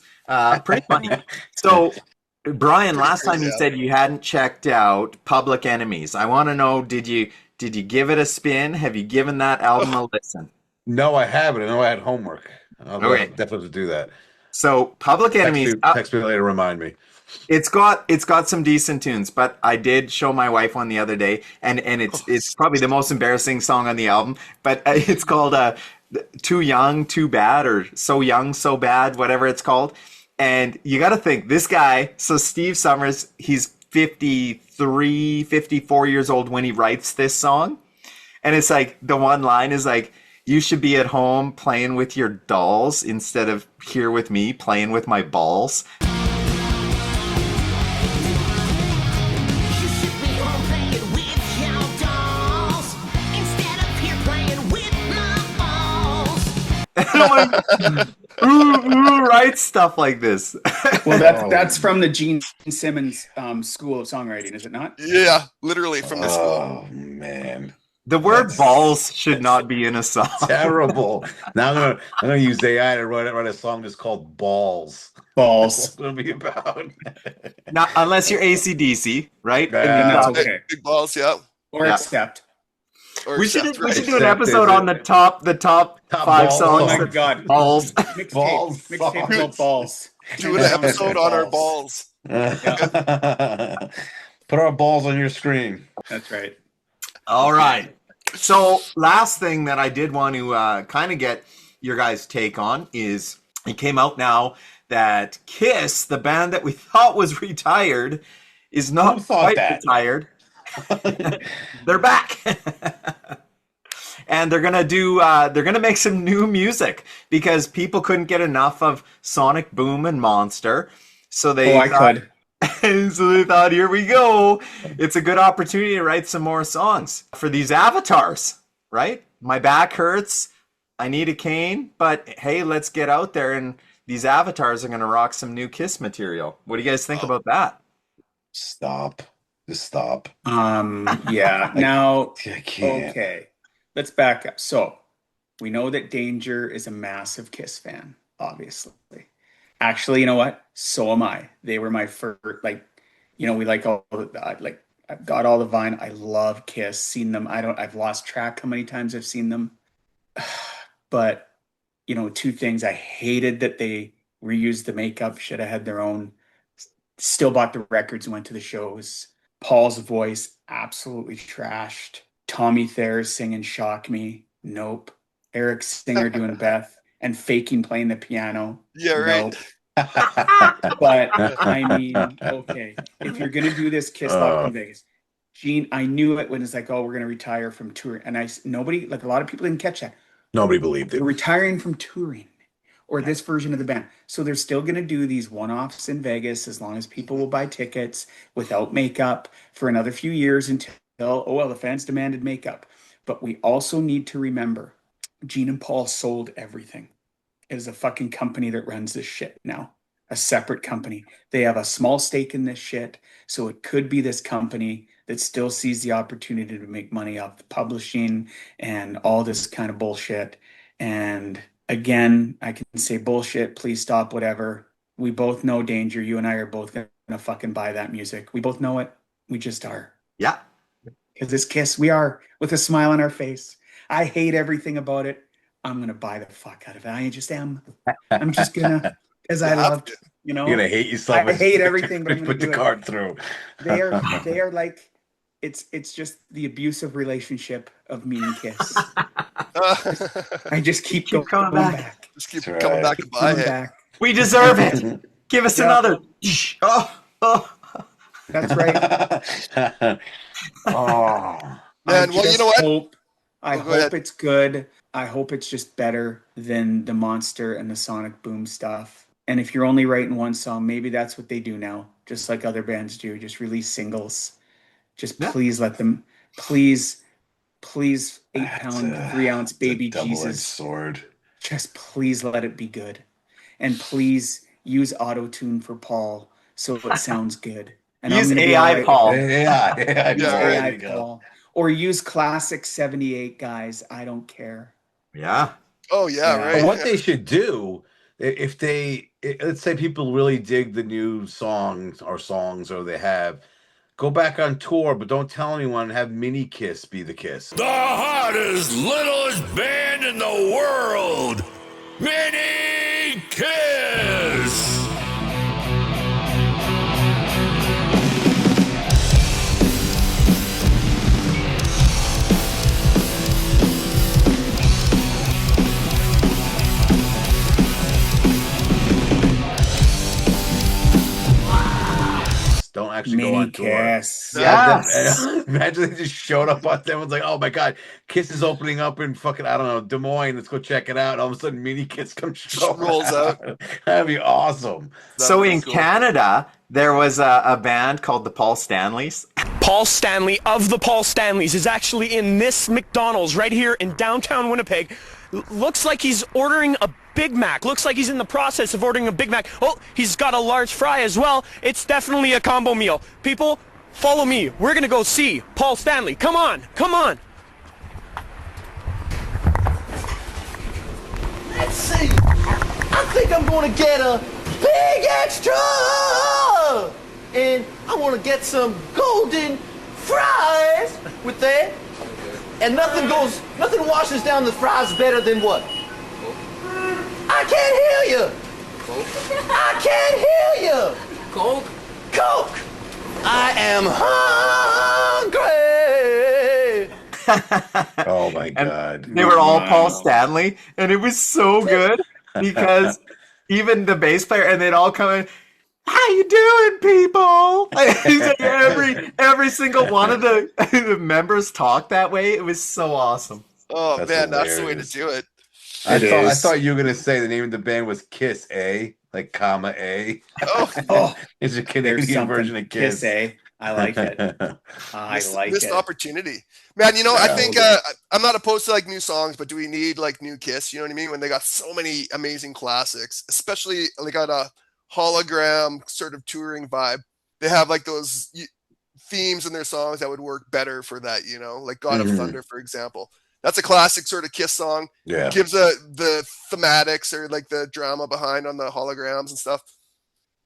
Pretty funny. So, Bryan, last time you crazy, said you hadn't checked out Public Enemies. I want to know, did you give it a spin? Have you given that album a listen? No, I haven't. I know I had homework. I'll Okay. definitely do that. So, Public Enemies. Text me later, remind me. It's got some decent tunes, but I did show my wife one the other day, and it's probably the most embarrassing song on the album. But it's called Too Young, Too Bad, or So Young, So Bad, whatever it's called. And you got to think, this guy, so Steve Summers, he's 53, 54 years old when he writes this song. And it's like, the one line is like, you should be at home playing with your dolls instead of here with me playing with my balls. You should be home playing with your dolls instead of here playing with my balls. Who writes stuff like this? Well, that's from the Gene Simmons School of Songwriting, is it not? Yeah, literally from this. Oh man. The word balls should not be in a song. Terrible. Now I'm gonna use AI to write a song just called Balls. Balls. That's what it'll be about. Not unless you're AC/DC, right? Yeah. And that's Big, okay. big balls, yeah. Or Yeah. accept. Or We should except, do an episode on the top Top 5 balls. songs. Oh my that- God. Balls. Mixtape called Balls. do an episode on our balls. Put our balls on your screen. That's right. All right. So last thing that I did want to kind of get your guys' take on is it came out now that Kiss, the band that we thought was retired, is Who not thought quite that? retired. They're back. And they're gonna make some new music because people couldn't get enough of Sonic Boom and Monster. So they I could. so they thought, here we go. It's a good opportunity to write some more songs for these avatars, right? My back hurts. I need a cane, but hey, let's get out there and these avatars are going to rock some new Kiss material. What do you guys think about that? Stop. Just stop. Yeah. Now, I can't. okay. Let's back up. So we know that Danger is a massive Kiss fan, obviously. Actually, you know what? So am I. They were my first, we like all the, I've got all the Vine. I love Kiss. Seen them. I've lost track how many times I've seen them. But, two things. I hated that they reused the makeup. Should have had their own. Still bought the records and went to the shows. Paul's voice, absolutely trashed. Tommy Thayer singing Shock Me. Nope. Eric Singer doing Beth and faking playing the piano. Yeah, right. Nope. But I mean, okay, if you're gonna do this Kiss Lock in Vegas, Gene, I knew it when it's like, oh, we're gonna retire from touring, and nobody, like a lot of people didn't catch that. Nobody believed They're it. retiring from touring, or this version of the band. So they're still gonna do these one-offs in Vegas as long as people will buy tickets without makeup for another few years until the fans demanded makeup. But we also need to remember, Gene and Paul sold everything. It is a fucking company that runs this shit now. A separate company. They have a small stake in this shit. So it could be this company that still sees the opportunity to make money off the publishing and all this kind of bullshit. And again, I can say bullshit, please stop, whatever. We both know Danger. You and I are both going to fucking buy that music. We both know it. We just are. Yeah. Because this Kiss, we are with a smile on our face. I hate everything about it. I'm going to buy the fuck out of it. I just am. I'm just going to, because I love, You're gonna hate yourself. I hate everything, but I'm put gonna the do card through. They are like, it's just the abusive relationship of me and Kiss. I just keep going coming back. Just keep That's coming right. back to buy coming it. back. We deserve it. Give us Yeah. another. Oh. That's right. Oh. Man, well, you know what? I go ahead. hope it's good. I hope it's just better than the Monster and the Sonic Boom stuff. And if you're only writing one song, maybe that's what they do now, just like other bands do. Just release singles. Just please let them. Please, 8-pound, 3-ounce baby double-edged Jesus. sword. Just please let it be good. And please use auto-tune for Paul so it sounds good. And Use I'm gonna be AI all right Paul. with it. Yeah. Use Yeah, AI there you go. Paul. Or use classic 78 guys. I don't care. Yeah. Oh yeah, Yeah. right. But what they should do, let's say people really dig the new songs, or they have, go back on tour, but don't tell anyone. Have Mini Kiss be the Kiss. The hottest, littlest band in the world, Mini Kiss. actually go Mini on tour. Kiss. Yes. Imagine they just showed up on them. It's like, oh my God, Kiss is opening up in fucking, I don't know, Des Moines. Let's go check it out. And all of a sudden, Mini Kiss comes strolling rolls out. That'd be awesome. That So would be in cool. Canada, there was a band called the Paul Stanleys. Paul Stanley of the Paul Stanleys is actually in this McDonald's right here in downtown Winnipeg. Looks like he's ordering a Big Mac. Looks like he's in the process of ordering a Big Mac. Oh, he's got a large fry as well. It's definitely a combo meal. People, follow me. We're gonna go see Paul Stanley. Come on, come on. Let's see. I think I'm gonna get a big extra, and I want to get some golden fries with that. And nothing washes down the fries better than what? I can't hear you. I can't hear you. Coke. Coke. I am hungry. Oh my God. They were all Paul Stanley, and it was so good because even the bass player, and they'd all come in, how you doing, people? He's like, every single one of the members talked that way. It was so awesome. Oh That's man, that's the way to hilarious. do it. I is. thought you were gonna say the name of the band was Kiss A, like comma A. Oh, It's a There's Canadian something. version of Kiss. Eh? I like it. I like missed it. opportunity, man. You know, I Yeah, think well, I'm not opposed to like new songs, but do we need like new Kiss? You know what I mean? When they got so many amazing classics, especially they got a hologram sort of touring vibe. They have like those themes in their songs that would work better for that. You know, like God of Thunder, for example. That's a classic sort of Kiss song. Yeah. Gives the thematics or like the drama behind on the holograms and stuff.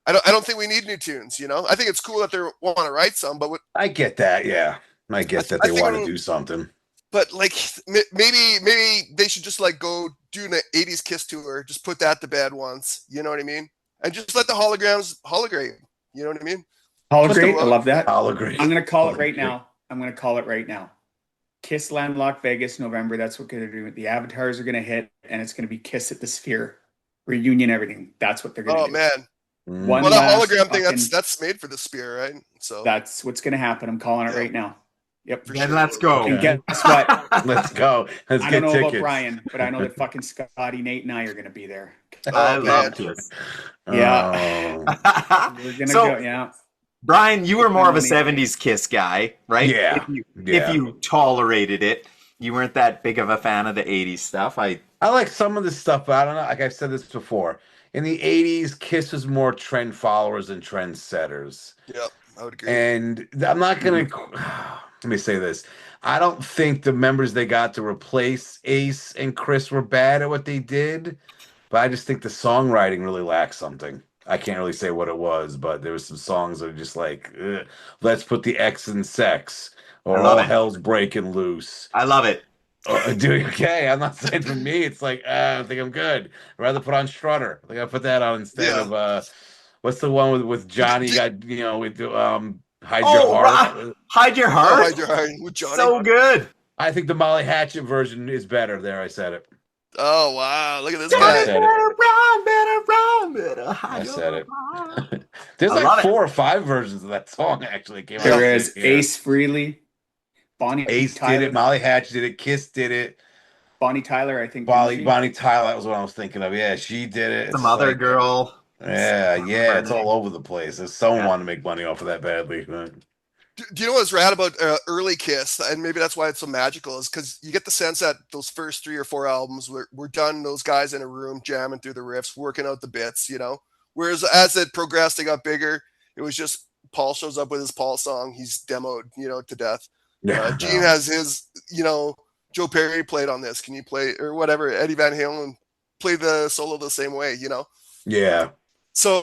I don't think we need new tunes, you know. I think it's cool that they want to write some, but I get that, yeah. I get that I they think want to it'll- do something. but like maybe they should just like go do an 80s Kiss tour, just put that to bed once, you know what I mean? And just let the holograms hologram, you know what I mean? Hologram. I love that. I'll agree. I'm going to call it right now. I'm going to call it right now. Kiss Landlocked Vegas, November. That's what they're doing. The avatars are going to hit, and it's going to be Kiss at the Sphere. Reunion, everything. That's what they're going to Oh do. man. One Well, that last hologram thing fucking- that's made for the Spear, right? So That's what's going to happen. I'm calling it Yeah. right now. Yep. Then let's go. And guess what? Let's go. Let's I get don't know tickets. about Bryan, but I know that fucking Scotty, Nate, and I are going to be there. I Oh, love man. Kiss. Yeah. Oh, We're going to So- go. Yeah. Brian, you were more of a Money. 70s Kiss guy, right? Yeah. If you tolerated it, you weren't that big of a fan of the 80s stuff. I like some of this stuff, but I don't know. Like I've said this before. In the 80s, Kiss was more trend followers and trend setters. yep, I would agree. And I'm not going to, let me say this. I don't think the members they got to replace Ace and Chris were bad at what they did, but I just think the songwriting really lacked something. I can't really say what it was, but there was some songs that are just like, let's put the X in sex, or I love all it. hell's breaking loose. I love it. Dude, okay, I'm not saying for me, it's like, I think I'm good. I'd rather put on Strutter. I think I put that on instead of, what's the one with Johnny got, you know, with Hide Your Heart. Hide Your Oh, Heart. Hide Your Heart with Johnny. So good. I think the Molly Hatchet version is better. There, I said it. Oh wow, look at this I guy. said it. Better hide I your said it. heart. There's I love like it. 4 or 5 versions of that song actually came out. There is this year. Ace Frehley, Bonnie Ace Tyler, did it. Molly Hatch did it. Kiss did it. Bonnie Tyler, I think. Bonnie didn't she? Tyler. That was what I was thinking of. Yeah, she did it. Some It's other like- girl. Yeah. It's all over the place. There's someone Yeah. wanting to make money off of that badly. Right? Do you know what's rad about early Kiss, and maybe that's why it's so magical, is because you get the sense that those first 3 or 4 albums were done, those guys in a room jamming through the riffs, working out the bits, you know. Whereas as it progressed, they got bigger. It was just Paul shows up with his Paul song, he's demoed, you know, to death. Gene has his, you know, Joe Perry played on this. Can you play or whatever? Eddie Van Halen played the solo the same way, you know. Yeah. So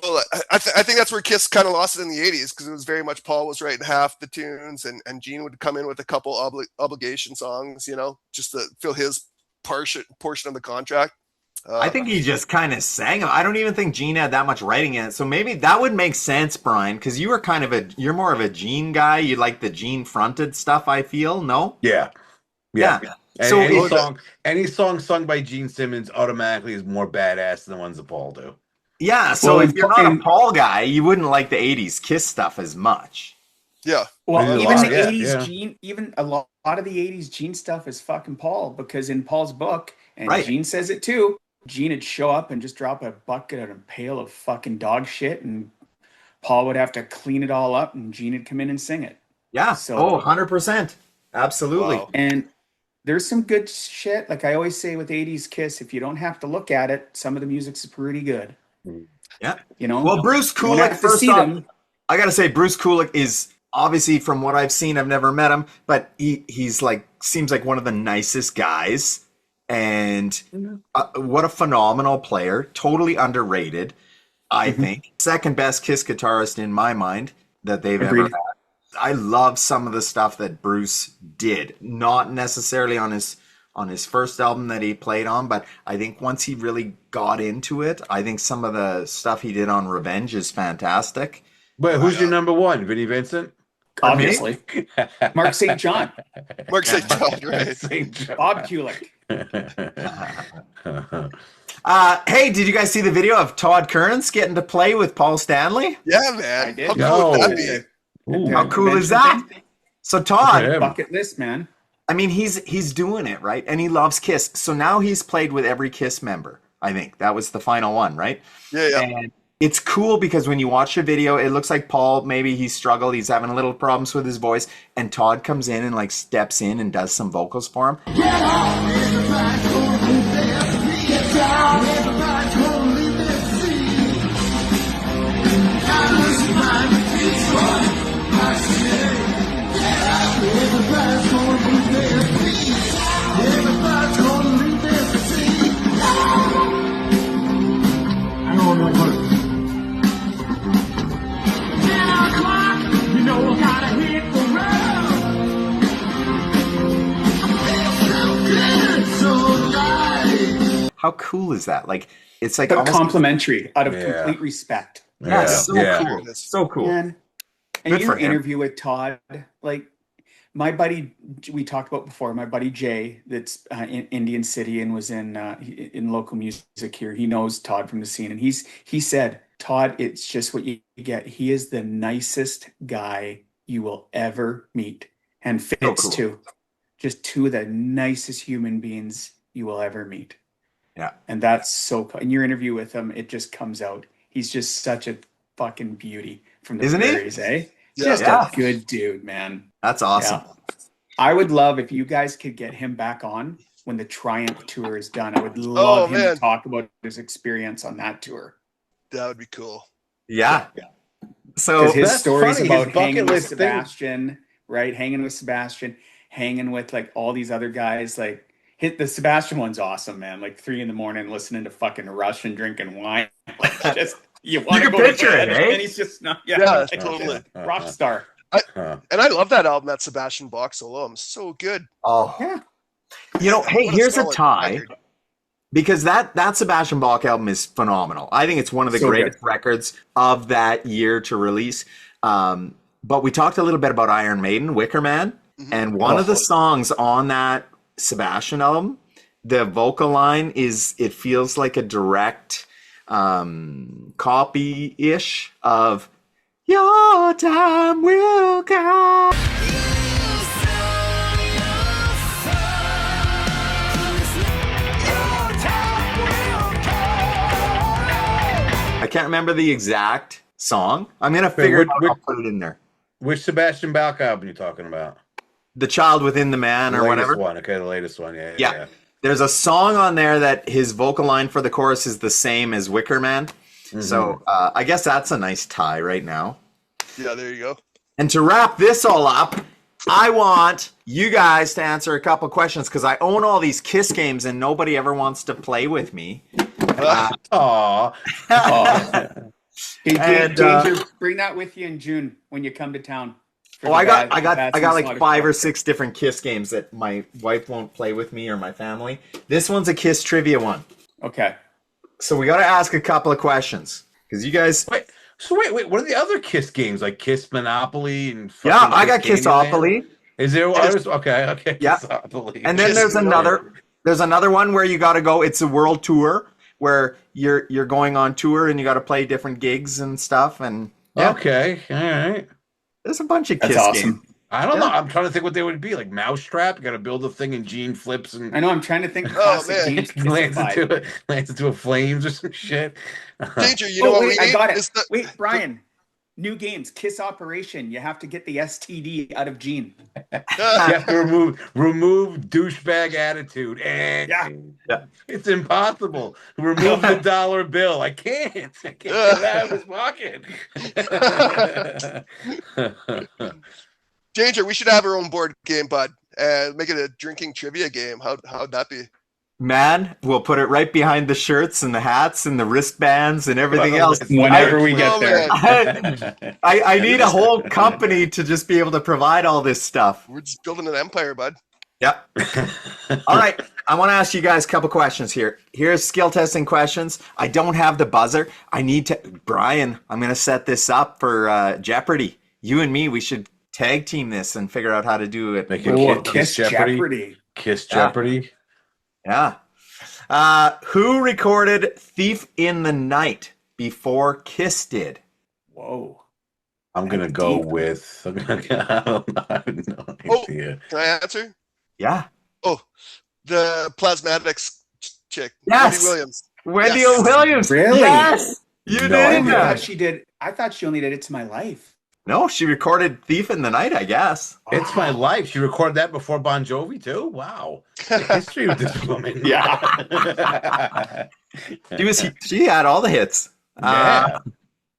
I think that's where Kiss kind of lost it in the 80s, because it was very much Paul was writing half the tunes, and Gene would come in with a couple obligation songs, you know, just to fill his portion of the contract. I think he just kind of sang them. I don't even think Gene had that much writing in it. So maybe that would make sense, Brian, because you were you're more of a Gene guy. You like the Gene fronted stuff, I feel. No? Yeah. Yeah. And So any song sung by Gene Simmons automatically is more badass than the ones that Paul do. Yeah, so Well, if you're not a Paul guy, you wouldn't like the 80s Kiss stuff as much. Yeah. Well, Maybe a even lot, the yeah, 80s yeah. Gene, even a lot of the 80s Gene stuff is fucking Paul, because in Paul's book, and Right. Gene says it too, Gene would show up and just drop a bucket and a pail of fucking dog shit, and Paul would have to clean it all up, and Gene would come in and sing it. Yeah. So, 100%. Absolutely. Wow. and there's some good shit. Like I always say with 80s Kiss, if you don't have to look at it, some of the music's pretty good. Yeah. You know? Well, Bruce You don't Kulick, have to first see off, them. I got to say, Bruce Kulick is obviously, from what I've seen, I've never met him, but he's like, seems like one of the nicest guys. And what a phenomenal player. Totally underrated, I think. Second best Kiss guitarist in my mind that they've ever Agreed. had. I love some of the stuff that Bruce did. Not necessarily on his first album that he played on, but I think once he really got into it, I think some of the stuff he did on Revenge is fantastic. But who's your number one? Vinnie Vincent? Obviously. Mark St. John. Mark St. John, right? Bob Kulick. Hey, did you guys see the video of Todd Kearns getting to play with Paul Stanley? Yeah, I man. did. How cool No. would that be? Ooh. How cool is Convention that? So Todd, Okay. Bucket list, man. I mean, he's doing it, right? And he loves Kiss. So now he's played with every Kiss member. I think that was the final one, right? Yeah, yeah. And it's cool because when you watch the video, it looks like Paul, maybe he struggled. He's having a little problems with his voice. And Todd comes in and like steps in and does some vocals for him. How cool is that? Like, it's like But almost complimentary, out of Yeah. complete respect. yeah, so Yeah. cool. So cool. Man. And Good for your him. interview with Todd, like my buddy, we talked about before, my buddy Jay, that's in Indian City and was in local music here. He knows Todd from the scene, and he said, Todd, it's just what you get. He is the nicest guy you will ever meet, and Fitz cool. too. Just two of the nicest human beings you will ever meet. Yeah. And that's so cool. In your interview with him, it just comes out. He's just such a fucking beauty from the Isn't he? prairies, eh? Yeah. Just Yeah. a good dude, man. That's awesome. Yeah. I would love if you guys could get him back on when the Triumph tour is done. I would love him man. to talk about his experience on that tour. That would be cool. Yeah. So Because his that's stories funny, about his bucket hanging with list thing. Sebastian, right? Hanging with Sebastian, hanging with like all these other guys, like the Sebastian one's awesome, man. Like 3 a.m. listening to fucking Rush and drinking wine. Like just you want to can go to picture bed, it, eh? and he's just not Yeah, like, totally. just rock star. Huh. And I love that album, that Sebastian Bach solo. So good. oh, Yeah. you know, hey, What a here's a solid tie. record. Because that Sebastian Bach album is phenomenal. I think it's one of the So greatest good. records of that year to release. But we talked a little bit about Iron Maiden, Wicker Man, and one of the songs on that Sebastian album, the vocal line is, it feels like a direct copy-ish of Your Time Will Come. I can't remember the exact song. I'm gonna figure it out. I'll put it in there. Which Sebastian Bach album you talking about? The Child Within the Man, The or latest whatever. one. Okay, the latest one. Yeah. Yeah. There's a song on there that his vocal line for the chorus is the same as Wicker Man. So I guess that's a nice tie right now. Yeah, there you go. And to wrap this all up, I want you guys to answer a couple questions because I own all these Kiss games and nobody ever wants to play with me. Aw. Hey, And, Danger, bring that with you in June when you come to town. for Oh, the I got Bats and like Slaughter 5 or Show. 6 different Kiss games that my wife won't play with me or my family. This one's a Kiss trivia one. Okay. So we got to ask a couple of questions because you guys. Wait. So wait. What are the other Kiss games like Kiss Monopoly and? Yeah, fucking I got Candyland? Kissopoly. Is there others? Okay. Yeah. Kissopoly. And then Kiss there's another one where you got to go. It's a world tour where you're going on tour and you got to play different gigs and stuff. And Okay, all right. there's a bunch of That's Kiss awesome. games. I don't know. I'm trying to think what they would be like. Mousetrap. You got to build a thing and Gene flips and I know. I'm trying to think. Oh, Classic man. games. lands Kissified. into a flames or some shit. Danger, you know what wait, we I need? got it. Is the- Wait, Brian. New games. Kiss Operation. You have to get the STD out of Gene. You have to remove douchebag attitude. And Yeah. it's impossible. Remove the dollar bill. I can't get that out of his pocket. Danger, we should have our own board game, bud, and make it a drinking trivia game. How'd that be? Man, we'll put it right behind the shirts and the hats and the wristbands and everything else. Whenever we get Oh, there. man. I need a whole company to just be able to provide all this stuff. We're just building an empire, bud. Yep. All right. I want to ask you guys a couple questions here. Here's skill testing questions. I don't have the buzzer. I need to, Brian, I'm going to set this up for Jeopardy. You and me, we should tag team this and figure out how to do it. Make it Oh, Kiss Jeopardy. Kiss Jeopardy. Yeah. Who recorded Thief in the Night before Kiss did? Whoa. I'm gonna go with. I have no idea. Can I answer? Yeah. Oh, the Plasmatics chick, Yes. Wendy Williams. Wendy Yes. O. Williams. Really? Yes. You No did idea. that. I thought she only did it to my life. No, she recorded Thief in the Night, I guess. It's my life. She recorded that before Bon Jovi too. Wow, the history with this woman. Yeah. She had all the hits. Yeah.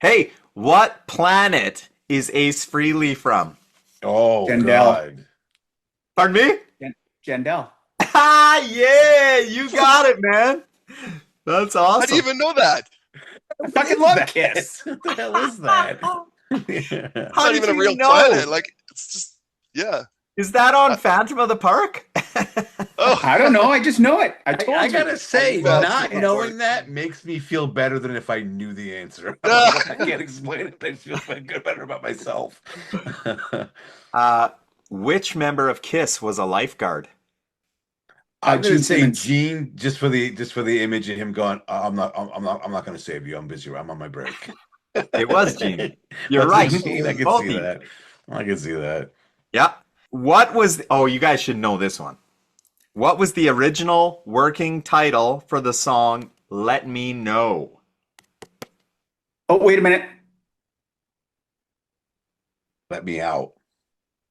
Hey, what planet is Ace Frehley from? Oh Jandel. God. Pardon me? Jandel. Ah, yeah, you got it, man. That's How do awesome. you even know that? I fucking love Kiss. What the hell is that? It's How not did even a you real know? planet. Like, it's just, yeah. Is that on Phantom of the Park? Oh, I don't know. I just know it. I told I you. gotta say, Well, not yeah. knowing that makes me feel better than if I knew the answer. I can't explain it. I feel better about myself. Which member of Kiss was a lifeguard? I'm gonna Gene say Simmons. Gene, just for the image of him going. I'm not gonna save you. I'm busy. I'm on my break. It was Gene. You're That's right. Gene. I can Both see of you. that. I can see that. Yeah. What was, oh, you guys should know this one. What was the original working title for the song Let Me Know? Oh, wait a minute. Let me out.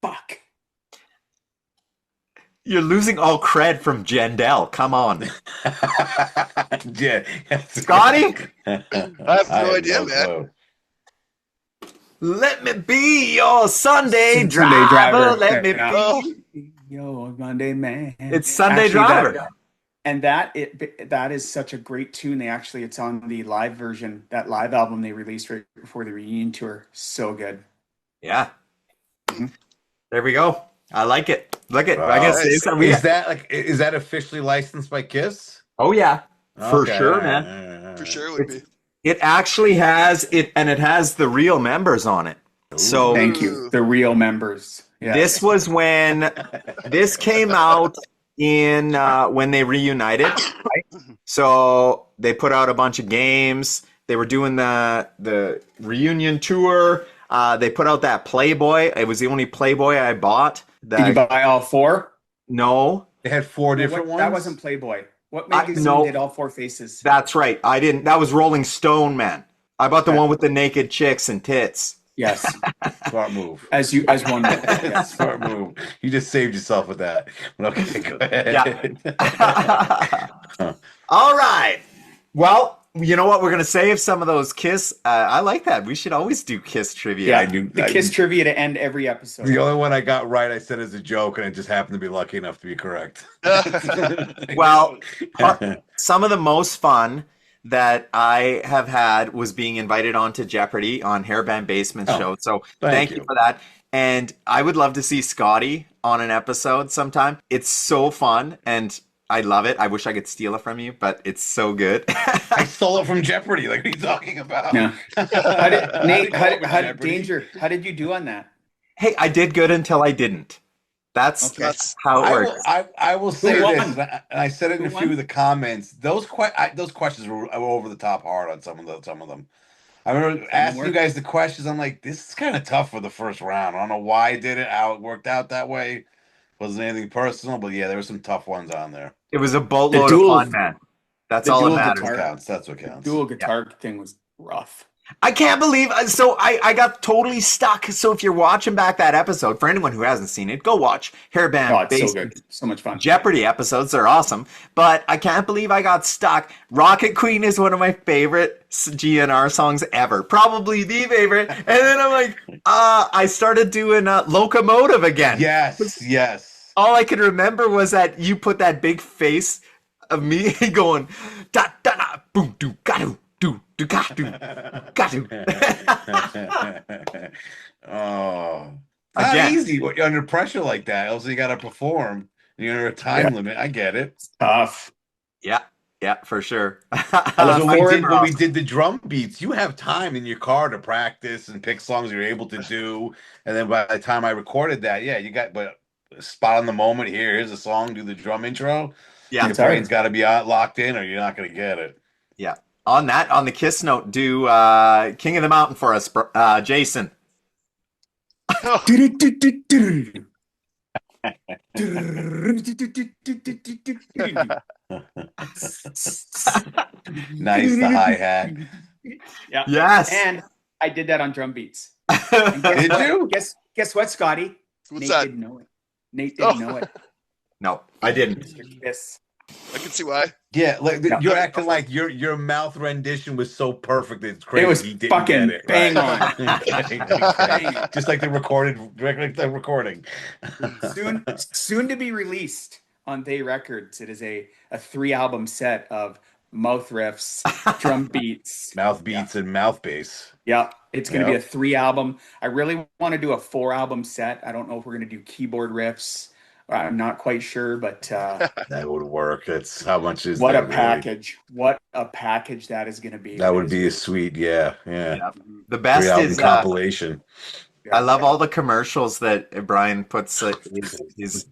Fuck. You're losing all cred from Jandel. Come on. Yeah. Scotty? I have no idea, man. clue. Let me be your Sunday Sunday driver. driver. Let me Yeah. be. Oh, Yo, Monday man. It's Sunday Actually, Driver. That is such a great tune. It's on the live version, that live album they released right before the reunion tour. So good. Yeah. There we go. I like it. Look at. I Wow. guess it's, Is that officially licensed by Kiss? Oh yeah, for Okay, sure, all right, man. all right, all right. for sure it would be. It actually has it, and it has the real members on it. So Thank you. The real members. Yeah. this was when this came out in when they reunited. Right? So they put out a bunch of games. They were doing the reunion tour. They put out that Playboy. It was the only Playboy I bought. Did you buy all four? No, They had four different ones. That wasn't Playboy. What magazine no. did all four faces? that's right. I didn't. That was Rolling Stone, man. I bought the one with the naked chicks and tits. Yes. Smart move. As one would. Yes. Smart move. You just saved yourself with that. Okay, go ahead. Yeah. All right. Well, you know what? We're gonna save some of those Kiss. I like that. We should always do Kiss trivia. Yeah, I do- the Kiss trivia to end every episode. The only one I got right, I said as a joke, and I just happened to be lucky enough to be correct. Well, some of the most fun that I have had was being invited onto Jeopardy on Hairband Basement's Oh, show. So thank thank you. you for that. And I would love to see Scotty on an episode sometime. It's so fun and I love it. I wish I could steal it from you, but it's so good. I stole it from Jeopardy. Like, what are you talking about? Yeah. Nate, Jeopardy. how did you do on that? Hey, I did good until I didn't. That's Okay. how it works. I will say Who this, won? and I said it in Who a few won? of the comments. Those questions were over the top hard on some of them. I remember asking you guys the questions. I'm like, this is kind of tough for the first round. I don't know why I did it, how it worked out that way. Wasn't anything personal, but yeah, there were some tough ones on there. It was a The boatload of dual, fun, man. That's the all that dual matters. guitar, That's what the counts. dual guitar thing was rough. I can't believe so I got totally stuck. So if you're watching back that episode, for anyone who hasn't seen it, go watch Hairband Oh, it's so Bass good. So much fun. Jeopardy episodes. They're awesome. But I can't believe I got stuck. Rocket Queen is one of my favorite GNR songs ever. Probably the favorite. And then I'm like, I started doing Locomotive again. Yes. All I could remember was that you put that big face of me going da da da boom do ga do do ga do ga do. Oh, not Again. easy under pressure like that. Also, you got to perform. You're under a time limit. I get it. Tough. Yeah, for sure. Also, when we did the drum beats, you have time in your car to practice and pick songs you're able to do. And then by the time I recorded that, yeah, you got spot on the moment. Here's a song. Do the drum intro. Yeah, Your brain's got to be locked in, or you're not going to get it. Yeah. On the Kiss note, do King of the Mountain for us, Jason. Nice, the hi-hat. Yeah. Yes. And I did that on drum beats. Did you? Guess what, Scotty? What's Nate that? didn't know it. Nate didn't know it. No, I didn't. Mr. Kiss. I can see why. Yeah, like No. you're acting like your mouth rendition was so perfect. It's crazy. It was He didn't fucking get it. bang right. on. Okay. Just like the recording. Soon to be released on They Records. It is a 3-album set of mouth riffs, drum beats, Mouth beats and mouth bass. Yeah, it's going to be a 3-album. I really want to do a 4-album set. I don't know if we're going to do keyboard riffs. I'm not quite sure, but that would work. That's how much is what that a really? package! What a package that is going to be. That would be a sweet, yeah. The best 3-album is compilation. I love all the commercials that Brian puts his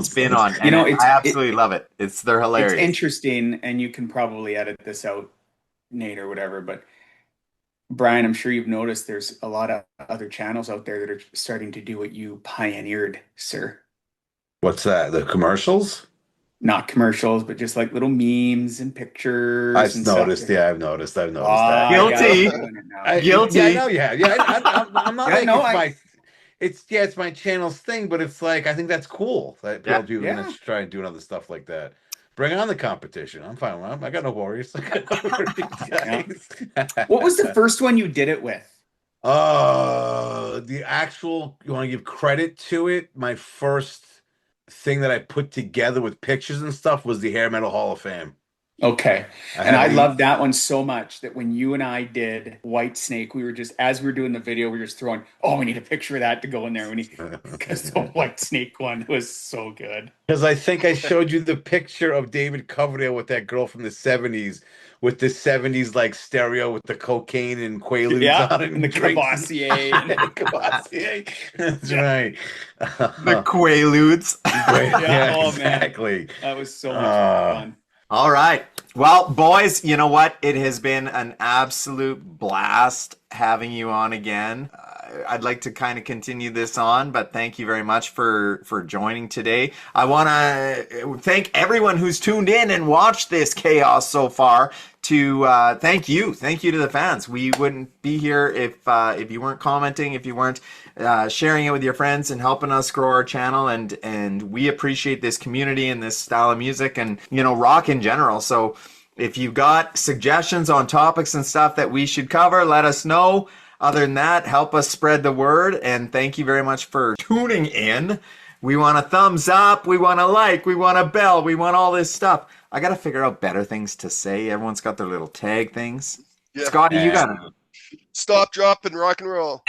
spin on. And I absolutely love it. They're hilarious. It's interesting, and you can probably edit this out, Nate, or whatever. But Brian, I'm sure you've noticed there's a lot of other channels out there that are starting to do what you pioneered, sir. What's that? The commercials? Not commercials, but just like little memes and pictures. I've and noticed. stuff. Yeah, I've noticed that. Guilty. Guilty. Yeah, I know you have. Yeah, I'm not. Yeah, like no, it's my channel's thing, but it's like I think that's cool that people are gonna try and do other stuff like that. Bring on the competition. I'm fine with it. I got no worries. What was the first one you did it with? The actual. You want to give credit to it? My first thing that I put together with pictures and stuff was the Hair Metal Hall of Fame. Okay. I loved that one so much that when you and I did White Snake, we were just, as we were doing the video, we were just throwing, we need a picture of that to go in there. Because the White Snake one was so good. Because I think I showed you the picture of David Coverdale with that girl from the 70s, with the 70s like stereo with the cocaine and Quaaludes on it. And the Cavassier. Cavassier. That's right. The Quaaludes. Yeah, exactly. Man. That was so much fun. All right. Well, boys, you know what? It has been an absolute blast having you on again. I'd like to kind of continue this on, but thank you very much for joining today. I want to thank everyone who's tuned in and watched this chaos so far. Thank you to the fans. We wouldn't be here if you weren't commenting, if you weren't sharing it with your friends and helping us grow our channel. And we appreciate this community and this style of music and rock in general. So if you've got suggestions on topics and stuff that we should cover, let us know. Other than that, help us spread the word, and thank you very much for tuning in. We want a thumbs up, we want a like, we want a bell, we want all this stuff. I got to figure out better things to say. Everyone's got their little tag things. Yeah. Scotty, you got to... Stop, drop, and rock and roll.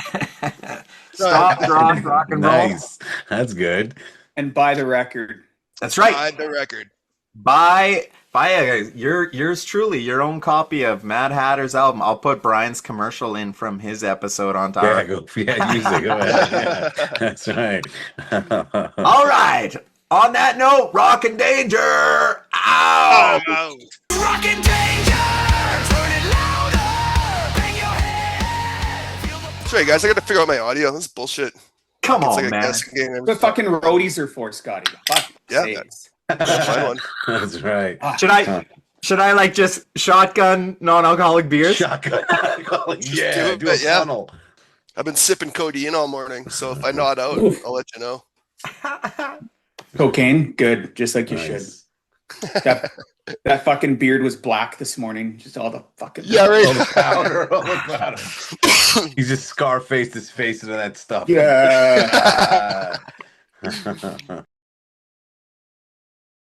Stop, drop, rock and roll. Nice. That's good. And buy the record. That's right. Buy the record. buy yours truly, your own copy of Mad Hatter's album. I'll put Brian's commercial in from his episode on top. Yeah, use it. Go ahead. Yeah, that's right. All right. On that note, Rock and Danger. Ow! Rock and danger, turn it louder, bang your head, feel the Sorry, guys, I got to figure out my audio. This is bullshit. Come It's on, like a man. guessing game. What the fucking roadies are for, Scotty? Fuck Yeah. sakes. Find one. That's right. Should I like just shotgun non-alcoholic beers? Shotgun. Yeah, do a yeah. funnel. I've been sipping codeine all morning, so if I nod out, I'll let you know. Cocaine, good, just like you Nice. should. That fucking beard was black this morning. Just all the fucking Yeah, All right. the powder. All the powder. He just scar-faced his face into that stuff. Yeah.